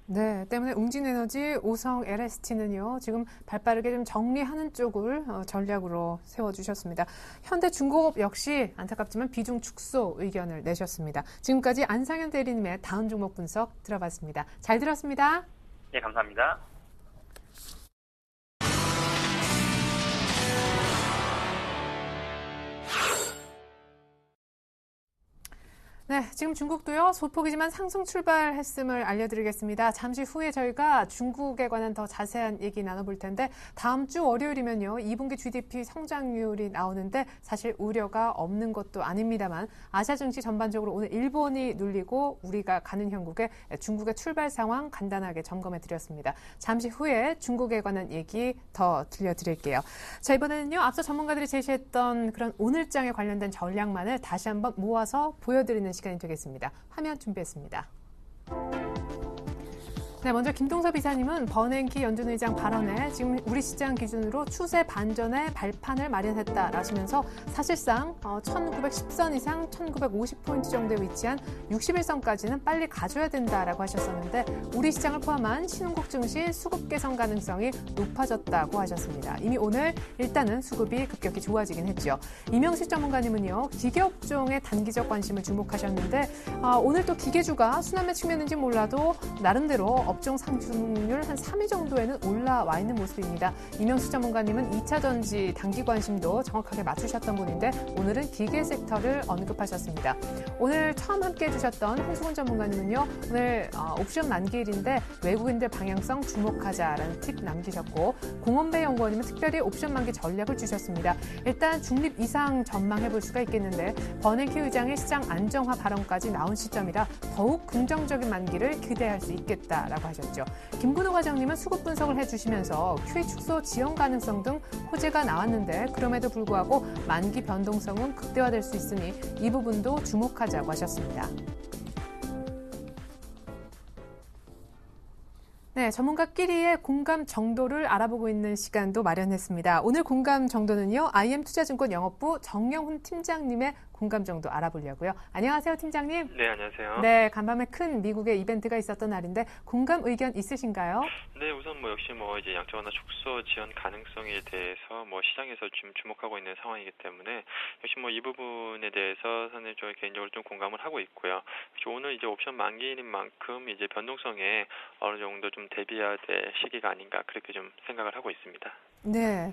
네, 때문에 웅진에너지, 오성 LST는요, 지금 발빠르게 좀 정리하는 쪽을 전략으로 세워주셨습니다. 현대중공업 역시 안타깝지만 비중 축소 의견을 내셨습니다. 지금까지 안상현 대리님의 다음 종목 분석 들어봤습니다. 잘 들었습니다. 네, 감사합니다. 네, 지금 중국도요, 소폭이지만 상승 출발했음을 알려드리겠습니다. 잠시 후에 저희가 중국에 관한 더 자세한 얘기 나눠볼 텐데, 다음 주 월요일이면요, 2분기 GDP 성장률이 나오는데, 사실 우려가 없는 것도 아닙니다만, 아시아 증시 전반적으로 오늘 일본이 눌리고, 우리가 가는 형국에 중국의 출발 상황 간단하게 점검해 드렸습니다. 잠시 후에 중국에 관한 얘기 더 들려드릴게요. 자, 이번에는요, 앞서 전문가들이 제시했던 그런 오늘장에 관련된 전략만을 다시 한번 모아서 보여드리는 시간이 되겠습니다. 화면 준비했습니다. 네, 먼저 김동섭 이사님은 버냉키 연준 의장 발언에 지금 우리 시장 기준으로 추세 반전의 발판을 마련했다라시면서 사실상 1910선 이상 1950포인트 정도에 위치한 61선까지는 빨리 가져야 된다라고 하셨었는데 우리 시장을 포함한 신흥국 증시 수급 개선 가능성이 높아졌다고 하셨습니다. 이미 오늘 일단은 수급이 급격히 좋아지긴 했죠. 이명식 전문가님은요, 기계업종의 단기적 관심을 주목하셨는데 오늘 또 기계주가 순환매 측면인지 몰라도 나름대로 업종 상승률 한 3위 정도에는 올라와 있는 모습입니다. 이명수 전문가님은 2차 전지 단기 관심도 정확하게 맞추셨던 분인데 오늘은 기계 섹터를 언급하셨습니다. 오늘 처음 함께해 주셨던 한수근 전문가님은요. 오늘 옵션 만기일인데 외국인들 방향성 주목하자라는 팁 남기셨고 공원배 연구원님은 특별히 옵션 만기 전략을 주셨습니다. 일단 중립 이상 전망해 볼 수가 있겠는데 버냉키 의장의 시장 안정화 발언까지 나온 시점이라 더욱 긍정적인 만기를 기대할 수 있겠다라고 하셨죠. 김근호 과장님은 수급 분석을 해주시면서 QE 축소 지연 가능성 등 호재가 나왔는데 그럼에도 불구하고 만기 변동성은 극대화될 수 있으니 이 부분도 주목하자고 하셨습니다. 네, 전문가끼리의 공감 정도를 알아보고 있는 시간도 마련했습니다. 오늘 공감 정도는요, IM투자증권 영업부 정영훈 팀장님의 공감 정도 알아보려고요. 안녕하세요, 팀장님. 네, 안녕하세요. 네, 간밤에 큰 미국의 이벤트가 있었던 날인데 공감 의견 있으신가요? 네, 우선 역시 이제 양적 완화 축소 지연 가능성에 대해서 시장에서 지금 주목하고 있는 상황이기 때문에 역시 이 부분에 대해서 사실 저 개인적으로 좀 공감을 하고 있고요. 오늘 이제 옵션 만기인 만큼 이제 변동성에 어느 정도 좀 대비해야 될 시기가 아닌가 그렇게 좀 생각을 하고 있습니다. 네.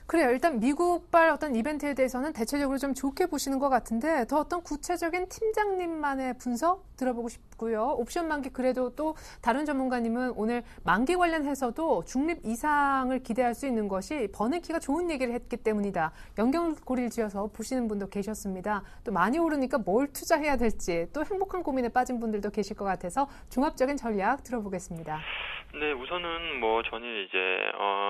그래요. 일단 미국발 어떤 이벤트에 대해서는 대체적으로 좀 좋게 보시는 것 같은데 더 어떤 구체적인 팀장님만의 분석 들어보고 싶고요. 옵션 만기 그래도 또 다른 전문가님은 오늘 만기 관련해서도 중립 이상을 기대할 수 있는 것이 버냉키가 좋은 얘기를 했기 때문이다. 연결고리를 지어서 보시는 분도 계셨습니다. 또 많이 오르니까 뭘 투자해야 될지 또 행복한 고민에 빠진 분들도 계실 것 같아서 종합적인 전략 들어보겠습니다. 네, 우선은 저는 이제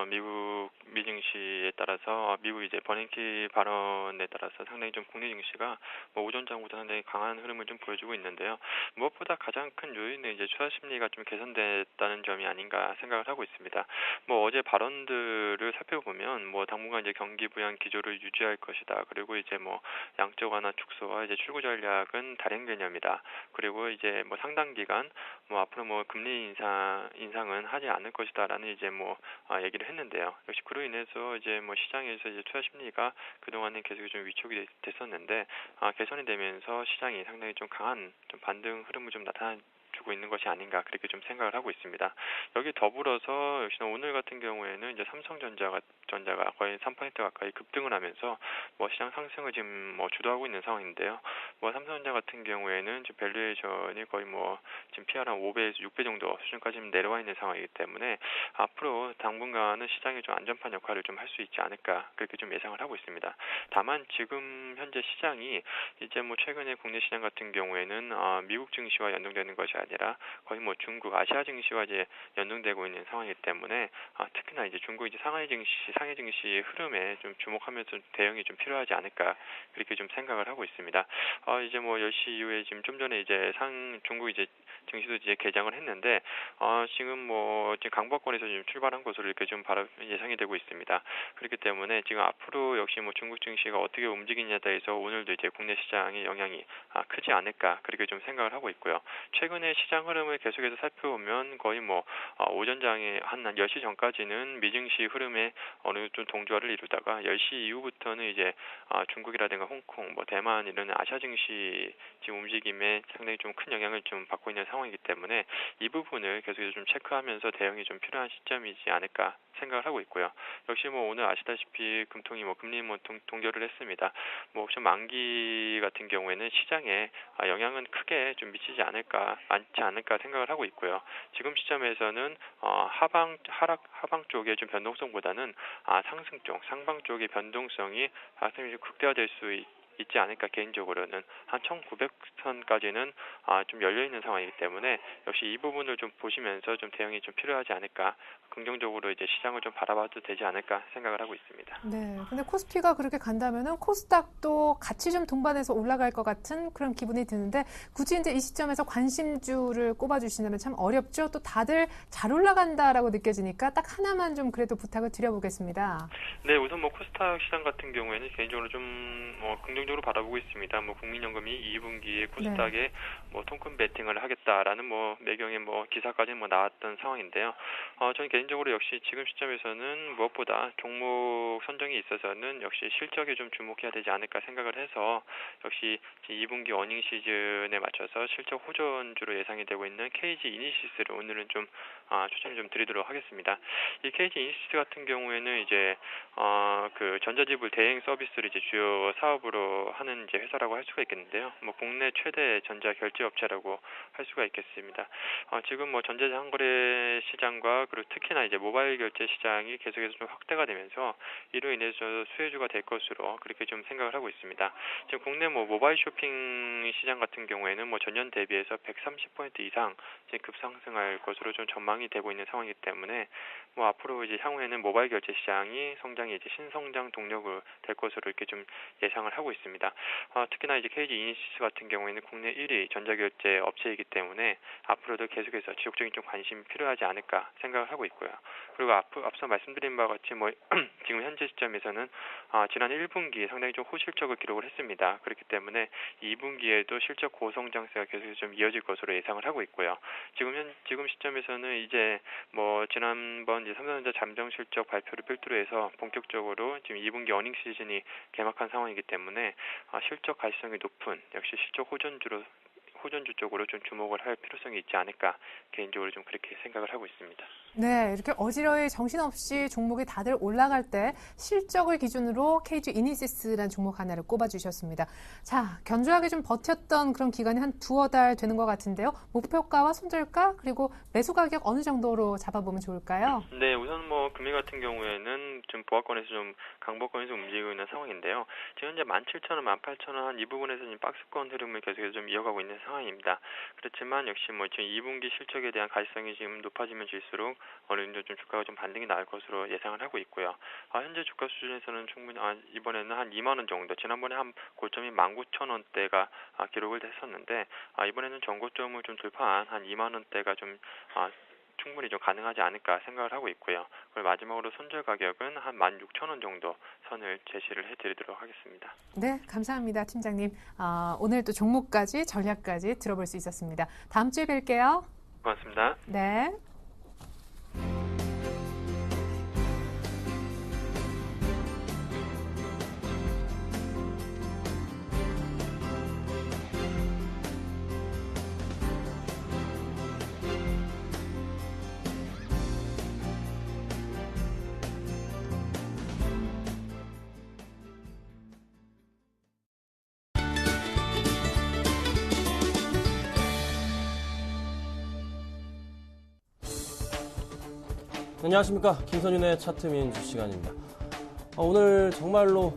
미국 미증시에 따라서 미국 이제 버냉키 발언에 따라서 상당히 좀 국내 증시가 오전장부터 상당히 강한 흐름을 좀 보여주고 있는데요. 무엇보다 가장 큰 요인은 이제 투자 심리가 좀 개선됐다는 점이 아닌가 생각을 하고 있습니다. 뭐 어제 발언들을 살펴보면 뭐 당분간 이제 경기 부양 기조를 유지할 것이다. 그리고 이제 뭐 양적 완화 축소와 이제 출구 전략은 단행 개념이다. 그리고 이제 뭐 상당 기간 뭐 앞으로 뭐 금리 인상은 하지 않을 것이다라는 이제 뭐 얘기를 했는데요. 역시 그로 인해서 이제 뭐 시장에서 이제 투자 심리가 그동안에 계속 좀 위축이 됐었는데 개선이 되면서 시장이 상당히 좀 강한 좀 반등 흐름을 좀 나타내주고 있는 것이 아닌가 그렇게 좀 생각을 하고 있습니다. 여기 더불어서 역시나 오늘 같은 경우에는 이제 삼성전자가 거의 3% 가까이 급등을 하면서 뭐 시장 상승을 지금 뭐 주도하고 있는 상황인데요. 뭐 삼성전자 같은 경우에는 지금 밸류에이션이 거의 뭐 지금 PR은 5배에서 6배 정도 수준까지 내려와 있는 상황이기 때문에 앞으로 당분간은 시장이 좀 안전판 역할을 좀 할 수 있지 않을까 그렇게 좀 예상을 하고 있습니다. 다만 지금 현재 시장이 이제 뭐 최근에 국내 시장 같은 경우에는 미국 증시와 연동되는 것이 아니라 거의 뭐 중국, 아시아 증시와 이제 연동되고 있는 상황이기 때문에 특히나 이제 중국 이제 상하이 증시 흐름에 좀 주목하면서 대응이 좀 필요하지 않을까 그렇게 좀 생각을 하고 있습니다. 이제 뭐 10시 이후에 지금 좀 전에 이제 중국 이제 증시도 이제 개장을 했는데 지금 뭐 지금 강보권에서 지금 출발한 것으로 이렇게 좀 예상이 되고 있습니다. 그렇기 때문에 지금 앞으로 역시 뭐 중국 증시가 어떻게 움직이냐에 대해서 오늘도 이제 국내 시장의 영향이 크지 않을까 그렇게 좀 생각을 하고 있고요. 최근에 시장 흐름을 계속해서 살펴보면 거의 뭐 오전장에 한 10시 전까지는 미증시 흐름에 어느 좀 동조화를 이루다가 10시 이후부터는 이제 중국이라든가 홍콩, 뭐 대만 이런 아시아 증시 지금 움직임에 상당히 좀 큰 영향을 좀 받고 있는 상황이기 때문에 이 부분을 계속해서 좀 체크하면서 대응이 좀 필요한 시점이지 않을까 생각을 하고 있고요. 역시 뭐 오늘 아시다시피 금통이 뭐 금리 뭐 동결을 했습니다. 뭐 옵션 만기 같은 경우에는 시장에 영향은 크게 좀 미치지 않을까 생각을 하고 있고요. 지금 시점에서는 하방 쪽의 좀 변동성보다는 상승 쪽, 상방 쪽의 변동성이 상당히 극대화될 수 있지 않을까 개인적으로는 한 1900선까지는 좀 열려 있는 상황이기 때문에 역시 이 부분을 좀 보시면서 좀 대응이 좀 필요하지 않을까 긍정적으로 이제 시장을 좀 바라봐도 되지 않을까 생각을 하고 있습니다. 네, 근데 코스피가 그렇게 간다면은 코스닥도 같이 좀 동반해서 올라갈 것 같은 그런 기분이 드는데 굳이 이제 이 시점에서 관심주를 꼽아주신다면 참 어렵죠. 또 다들 잘 올라간다라고 느껴지니까 딱 하나만 좀 그래도 부탁을 드려보겠습니다. 네, 우선 뭐 코스닥 시장 같은 경우에는 개인적으로 좀 긍정적으로 바라보고 있습니다. 뭐 국민연금이 2분기에 코스닥에 뭐 통큰 베팅을 하겠다라는 뭐 매경의 뭐 기사까지 뭐 나왔던 상황인데요. 저는 개인적으로 역시 지금 시점에서는 무엇보다 종목 선정에 있어서는 역시 실적에 좀 주목해야 되지 않을까 생각을 해서 역시 2분기 어닝 시즌에 맞춰서 실적 호전주로 예상이 되고 있는 KG 이니시스를 오늘은 좀 추천을 좀 드리도록 하겠습니다. 이 KG 이니시스 같은 경우에는 이제 그 전자지불 대행 서비스를 이제 주요 사업으로 하는 이제 회사라고 할 수가 있겠는데요. 뭐 국내 최대 전자 결제 업체라고 할 수가 있겠습니다. 지금 뭐 전자상거래 시장과 그리고 특히나 이제 모바일 결제 시장이 계속해서 좀 확대가 되면서 이로 인해서 수혜주가 될 것으로 그렇게 좀 생각을 하고 있습니다. 지금 국내 뭐 모바일 쇼핑 시장 같은 경우에는 뭐 전년 대비해서 130% 이상 이제 급상승할 것으로 좀 전망이 되고 있는 상황이기 때문에 뭐 앞으로 이제 향후에는 모바일 결제 시장이 성장이 이제 신성장 동력을 될 것으로 이렇게 좀 예상을 하고 있습니다. 특히나 이제 KG 이니시스 같은 경우에는 국내 1위 전자결제 업체이기 때문에 앞으로도 계속해서 지속적인 좀 관심이 필요하지 않을까 생각을 하고 있고요. 그리고 앞서 말씀드린 바와 같이 뭐 지금 현재 시점에서는 지난 1분기에 상당히 좀 호실적을 기록을 했습니다. 그렇기 때문에 2분기에도 실적 고성장세가 계속해서 좀 이어질 것으로 예상을 하고 있고요. 지금 시점에서는 이제 뭐 지난번 이제 삼성전자 잠정 실적 발표를 필두로 해서 본격적으로 지금 2분기 어닝 시즌이 개막한 상황이기 때문에 실적 가시성이 높은 역시 실적 호전주 쪽으로 좀 주목을 할 필요성이 있지 않을까 개인적으로 좀 그렇게 생각을 하고 있습니다. 네, 이렇게 어지러이 정신없이 종목이 다들 올라갈 때 실적을 기준으로 KG 이니시스라는 종목 하나를 꼽아주셨습니다. 자, 견조하게 좀 버텼던 그런 기간이 한 두어 달 되는 것 같은데요. 목표가와 손절가 그리고 매수 가격 어느 정도로 잡아보면 좋을까요? 네, 우선 뭐 금일 같은 경우에는 좀 보합권에서 좀 강보권에서 움직이고 있는 상황인데요. 지금 현재 17,000원, 18,000원 한 이 부분에서 지금 박스권 흐름을 계속해서 좀 이어가고 있는 상황. 상황입니다. 그렇지만 역시 뭐 지금 2분기 실적에 대한 가시성이 지금 높아지면 질수록 어느 정도 좀 주가가 좀 반등이 나올 것으로 예상을 하고 있고요. 현재 주가 수준에서는 충분히 이번에는 한 2만 원 정도, 지난번에 한 고점이 19,000원대가 기록을 했었는데 이번에는 전고점을 좀 돌파한 한 2만 원대가 좀 충분히 좀 가능하지 않을까 생각을 하고 있고요. 그리고 마지막으로 손절 가격은 한 16,000원 정도 선을 제시를 해드리도록 하겠습니다. 네, 감사합니다, 팀장님. 오늘 또 종목까지 전략까지 들어볼 수 있었습니다. 다음 주에 뵐게요. 고맙습니다. 네. 안녕하십니까. 김선윤의 차트민주 시간입니다. 오늘 정말로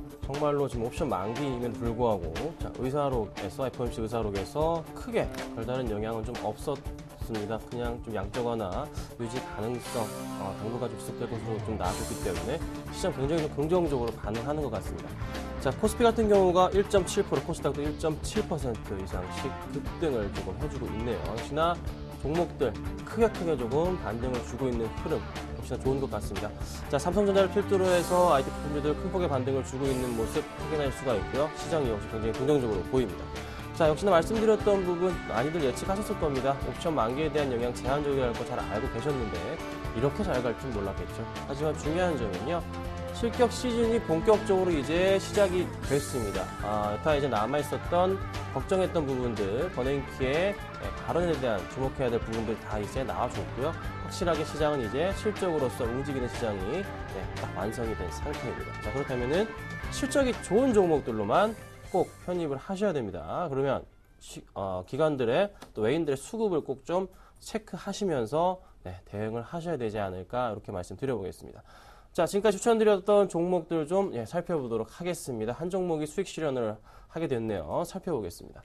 지금 옵션 만기임에도 불구하고 의사록에서 FOMC 의사록에서 크게 별다른 영향은 좀 없었습니다. 그냥 좀 양적완화 유지 가능성 당분간 좀 지속될 것으로 좀 나왔기 때문에 시장 굉장히 좀 긍정적으로 반응하는 것 같습니다. 자, 코스피 같은 경우가 1.7%, 코스닥도 1.7% 이상씩 급등을 조금 해주고 있네요. 역시나 종목들 크게 조금 반등을 주고 있는 흐름 역시나 좋은 것 같습니다. 자, 삼성전자를 필두로 해서 IT 부품주들 큰 폭의 반등을 주고 있는 모습 확인할 수가 있고요. 시장이 역시 굉장히 긍정적으로 보입니다. 자, 역시나 말씀드렸던 부분 많이들 예측하셨을 겁니다. 옵션 만기에 대한 영향 제한적이라는 거 잘 알고 계셨는데 이렇게 잘 갈 줄 몰랐겠죠. 하지만 중요한 점은요. 실격 시즌이 본격적으로 이제 시작이 됐습니다. 여타 이제 남아있었던 걱정했던 부분들, 버냉키의 발언에 대한 주목해야 될 부분들 다 이제 나와줬고요. 확실하게 시장은 이제 실적으로서 움직이는 시장이 딱 완성이 된 상태입니다. 자, 그렇다면은 실적이 좋은 종목들로만 꼭 편입을 하셔야 됩니다. 그러면 기관들의 또 외인들의 수급을 꼭 좀 체크하시면서 대응을 하셔야 되지 않을까 이렇게 말씀드려보겠습니다. 자, 지금까지 추천드렸던 종목들 좀 살펴보도록 하겠습니다. 한 종목이 수익 실현을 하게 됐네요. 살펴보겠습니다.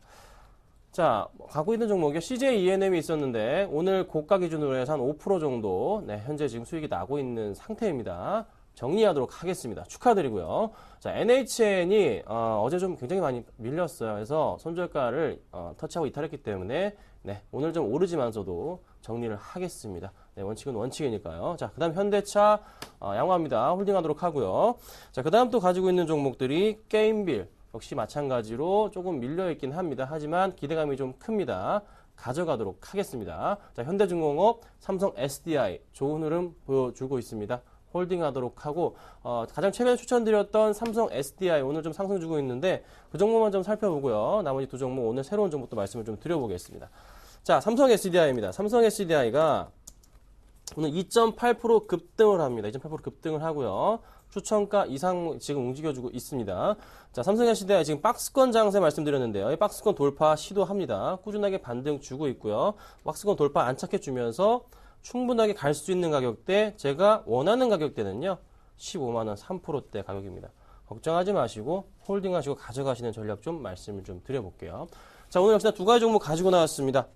자, 갖고 있는 종목이 CJ ENM이 있었는데 오늘 고가 기준으로 해서 한 5% 정도 현재 지금 수익이 나고 있는 상태입니다. 정리하도록 하겠습니다. 축하드리고요. 자, NHN이 어제 좀 굉장히 많이 밀렸어요. 그래서 손절가를 터치하고 이탈했기 때문에 오늘 좀 오르지만서도 정리를 하겠습니다. 원칙은 원칙이니까요. 자, 그 다음 현대차 양호합니다. 홀딩하도록 하고요. 자, 그 다음 또 가지고 있는 종목들이 게임빌 역시 마찬가지로 조금 밀려있긴 합니다. 하지만 기대감이 좀 큽니다. 가져가도록 하겠습니다. 자, 현대중공업, 삼성 SDI 좋은 흐름 보여주고 있습니다. 홀딩하도록 하고 가장 최근에 추천드렸던 삼성 SDI 오늘 좀 상승 주고 있는데 그 종목만 좀 살펴보고요. 나머지 두 종목 오늘 새로운 종목도 말씀을 좀 드려보겠습니다. 자, 삼성 SDI입니다. 삼성 SDI가 오늘 2.8% 급등을 합니다. 2.8% 급등을 하고요. 추천가 이상 지금 움직여주고 있습니다. 자, 삼성 SDI 지금 박스권 장세 말씀드렸는데요. 이 박스권 돌파 시도합니다. 꾸준하게 반등 주고 있고요. 박스권 돌파 안착해주면서 충분하게 갈 수 있는 가격대, 제가 원하는 가격대는요. 15만원 3%대 가격입니다. 걱정하지 마시고 홀딩하시고 가져가시는 전략 좀 말씀을 좀 드려볼게요. 자, 오늘 역시나 두 가지 종목 가지고 나왔습니다.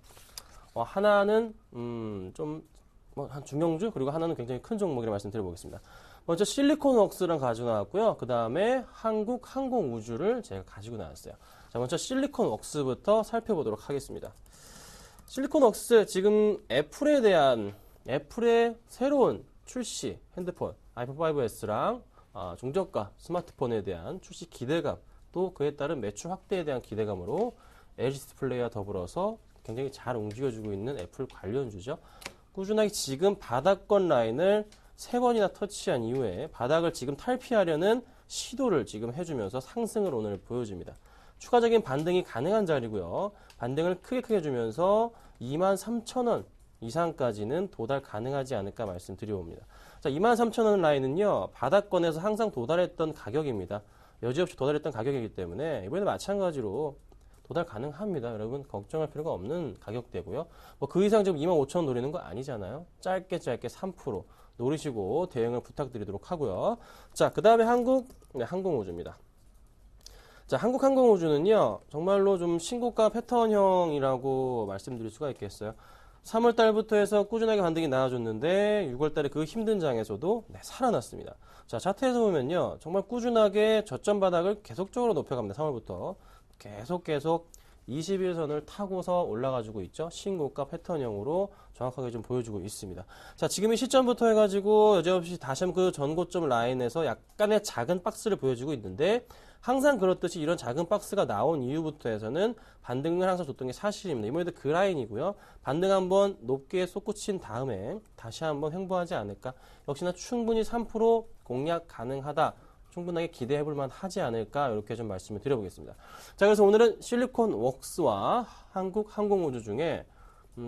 하나는 한 중형주, 그리고 하나는 굉장히 큰 종목이라 말씀드려보겠습니다. 먼저 실리콘웍스랑 가지고 나왔고요. 그 다음에 한국항공우주를 제가 가지고 나왔어요. 자, 먼저 실리콘웍스부터 살펴보도록 하겠습니다. 실리콘웍스 지금 애플의 새로운 출시 핸드폰 아이폰 5S랑 중저가 스마트폰에 대한 출시 기대감, 또 그에 따른 매출 확대에 대한 기대감으로 LG 디스플레이와 더불어서 굉장히 잘 움직여주고 있는 애플 관련주죠. 꾸준하게 지금 바닥권 라인을 3번이나 터치한 이후에 바닥을 지금 탈피하려는 시도를 지금 해주면서 상승을 오늘 보여줍니다. 추가적인 반등이 가능한 자리고요. 반등을 크게 주면서 23,000원 이상까지는 도달 가능하지 않을까 말씀드려봅니다. 자, 23,000원 라인은요. 바닥권에서 항상 도달했던 가격입니다. 여지없이 도달했던 가격이기 때문에 이번에도 마찬가지로 도달 가능합니다. 여러분 걱정할 필요가 없는 가격대고요. 그 이상 지금 25,000원 노리는 거 아니잖아요. 짧게 3% 노리시고 대응을 부탁드리도록 하고요. 자, 그 다음에 항공우주입니다. 자, 한국항공우주는요, 정말로 좀 신고가 패턴형이라고 말씀드릴 수가 있겠어요. 3월 달부터 해서 꾸준하게 반등이 나와줬는데 6월 달에 그 힘든 장에서도 살아났습니다. 자, 차트에서 보면요, 정말 꾸준하게 저점 바닥을 계속적으로 높여갑니다. 3월부터 계속 21선을 타고서 올라가지고 있죠. 신고가 패턴형으로 정확하게 좀 보여주고 있습니다. 자, 지금 이 시점부터 해가지고 여지없이 다시 한번 그 전고점 라인에서 약간의 작은 박스를 보여주고 있는데, 항상 그렇듯이 이런 작은 박스가 나온 이후부터 해서는 반등을 항상 줬던 게 사실입니다. 이번에도 그 라인이고요. 반등 한번 높게 솟구친 다음에 다시 한번 횡보하지 않을까. 역시나 충분히 3% 공략 가능하다. 충분하게 기대해볼 만하지 않을까, 이렇게 좀 말씀을 드려보겠습니다. 자, 그래서 오늘은 실리콘웍스와 한국항공우주 중에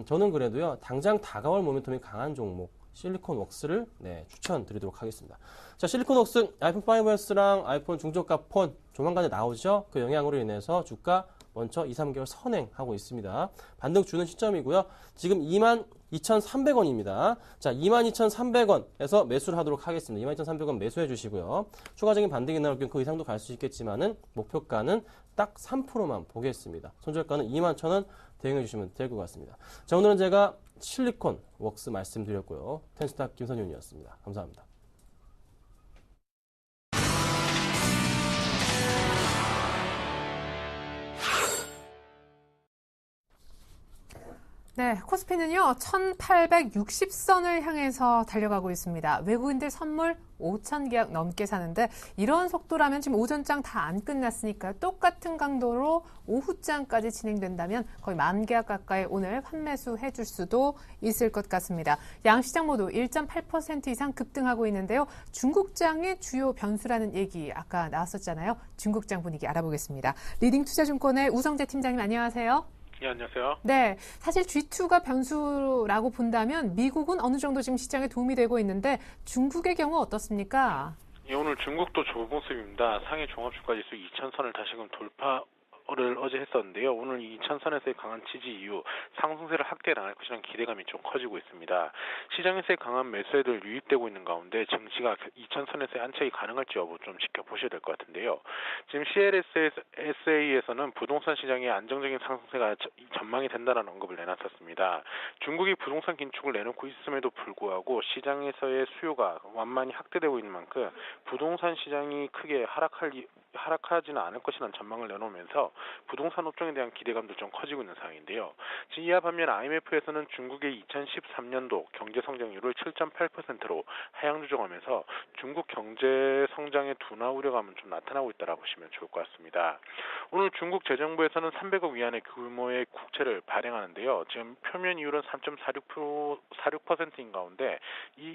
저는 그래도요, 당장 다가올 모멘텀이 강한 종목 실리콘웍스를 추천드리도록 하겠습니다. 자, 실리콘웍스 아이폰 5S랑 아이폰 중저가 폰 조만간에 나오죠. 그 영향으로 인해서 주가 먼저 2-3개월 선행하고 있습니다. 반등 주는 시점이고요. 지금 22,300원입니다. 자, 22,300원에서 매수를 하도록 하겠습니다. 22,300원 매수해 주시고요. 추가적인 반등이 나올 경우 그 이상도 갈 수 있겠지만은 목표가는 딱 3%만 보겠습니다. 손절가는 21,000원 대응해 주시면 될 것 같습니다. 자, 오늘은 제가 실리콘웍스 말씀드렸고요. 텐스탑 김선윤이었습니다. 감사합니다. 네, 코스피는요, 1860선을 향해서 달려가고 있습니다. 외국인들 선물 5,000계약 넘게 사는데, 이런 속도라면 지금 오전장 다 안 끝났으니까 똑같은 강도로 오후장까지 진행된다면 거의 10,000계약 가까이 오늘 환매수 해줄 수도 있을 것 같습니다. 양시장 모두 1.8% 이상 급등하고 있는데요. 중국장의 주요 변수라는 얘기 아까 나왔었잖아요. 중국장 분위기 알아보겠습니다. 리딩투자증권의 우성재 팀장님, 안녕하세요. 네, 안녕하세요. 네, 사실 G2가 변수라고 본다면 미국은 어느 정도 지금 시장에 도움이 되고 있는데 중국의 경우 어떻습니까? 예, 오늘 중국도 좋은 모습입니다. 상해 종합주가지수 2,000선을 다시금 돌파를 어제 했었는데요. 오늘 2,000선에서의 강한 지지 이후 상승세를 확대해 나갈 것이라는 기대감이 좀 커지고 있습니다. 시장에서의 강한 매수세들 유입되고 있는 가운데 증시가 2,000선에서의 안착이 가능할지 여부 좀 지켜보셔야 될 것 같은데요. 지금 CLSA에서는 부동산 시장의 안정적인 상승세가 전망이 된다는 언급을 내놨었습니다. 중국이 부동산 긴축을 내놓고 있음에도 불구하고 시장에서의 수요가 완만히 확대되고 있는 만큼 부동산 시장이 크게 하락하지는 않을 것이라는 전망을 내놓으면서 부동산 업종에 대한 기대감도 좀 커지고 있는 상황인데요. 이와 반면 IMF에서는 중국의 2013년도 경제 성장률을 7.8%로 하향 조정하면서 중국 경제 성장의 둔화 우려감은 좀 나타나고 있다고 보시면 좋을 것 같습니다. 오늘 중국 재정부에서는 300억 위안의 규모의 국채를 발행하는데요. 지금 표면 이율은 3.46%인 가운데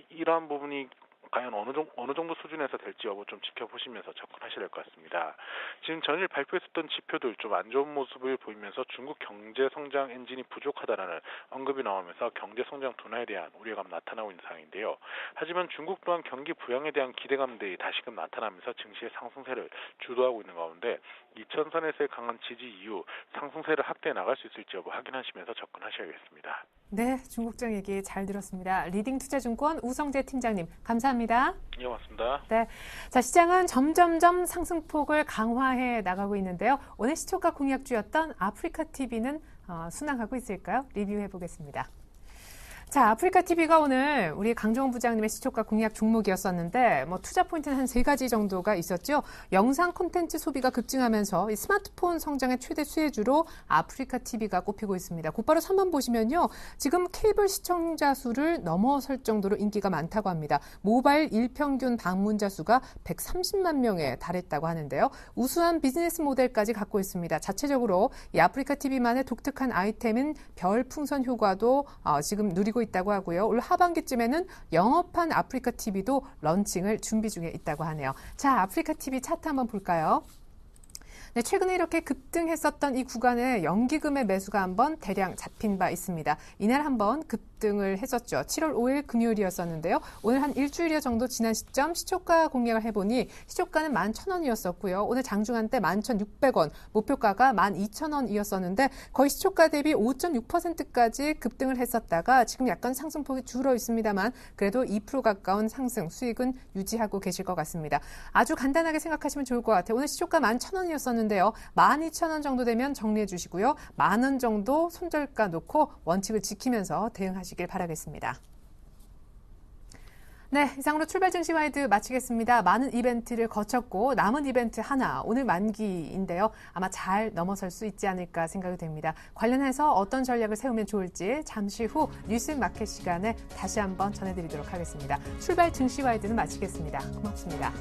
이러한 부분이 과연 어느 정도 수준에서 될지 여부 좀 지켜보시면서 접근하셔야 될 것 같습니다. 지금 전일 발표했었던 지표들 좀 안 좋은 모습을 보이면서 중국 경제 성장 엔진이 부족하다라는 언급이 나오면서 경제 성장 둔화에 대한 우려감 나타나고 있는 상황인데요. 하지만 중국 또한 경기 부양에 대한 기대감들이 다시금 나타나면서 증시의 상승세를 주도하고 있는 가운데 2,000선에서의 강한 지지 이후 상승세를 확대해 나갈 수 있을지 여부 확인하시면서 접근하셔야겠습니다. 네, 중국장 얘기 잘 들었습니다. 리딩투자증권 우성재 팀장님, 감사합니다. 예, 고맙습니다. 네, 자, 시장은 점점점 상승폭을 강화해 나가고 있는데요. 오늘 시초가 공약주였던 아프리카TV는 순항하고 있을까요? 리뷰해 보겠습니다. 자, 아프리카TV가 오늘 우리 강정원 부장님의 시초가 공략 종목이었었는데 투자 포인트는 한 3가지 정도가 있었죠. 영상 콘텐츠 소비가 급증하면서 이 스마트폰 성장의 최대 수혜주로 아프리카TV가 꼽히고 있습니다. 곧바로 3번 보시면요. 지금 케이블 시청자 수를 넘어설 정도로 인기가 많다고 합니다. 모바일 일평균 방문자 수가 130만 명에 달했다고 하는데요. 우수한 비즈니스 모델까지 갖고 있습니다. 자체적으로 이 아프리카TV만의 독특한 아이템인 별 풍선 효과도 지금 누리고 있다고 하고요. 올 하반기쯤에는 영업한 아프리카TV도 런칭을 준비 중에 있다고 하네요. 자, 아프리카TV 차트 한번 볼까요? 네, 최근에 이렇게 급등했었던 이 구간에 연기금의 매수가 한번 대량 잡힌 바 있습니다. 이날 한번 급 급등을 했었죠. 7월 5일 금요일이었었는데요. 오늘 한 일주일여 정도 지난 시점 시초가 공략을 해보니 시초가는 11,000원이었었고요. 오늘 장중한 때 11,600원, 목표가가 12,000원이었었는데 거의 시초가 대비 5.6%까지 급등을 했었다가 지금 약간 상승폭이 줄어 있습니다만 그래도 2% 가까운 상승, 수익은 유지하고 계실 것 같습니다. 아주 간단하게 생각하시면 좋을 것 같아요. 오늘 시초가 11,000원이었었는데요. 12,000원 정도 되면 정리해 주시고요. 10,000원 정도 손절가 놓고 원칙을 지키면서 대응하시길 바라겠습니다. 네, 이상으로 출발 증시 와이드 마치겠습니다. 많은 이벤트를 거쳤고 남은 이벤트 하나, 오늘 만기인데요. 아마 잘 넘어설 수 있지 않을까 생각이 됩니다. 관련해서 어떤 전략을 세우면 좋을지 잠시 후 뉴스 마켓 시간에 다시 한번 전해드리도록 하겠습니다. 출발 증시 와이드는 마치겠습니다. 고맙습니다.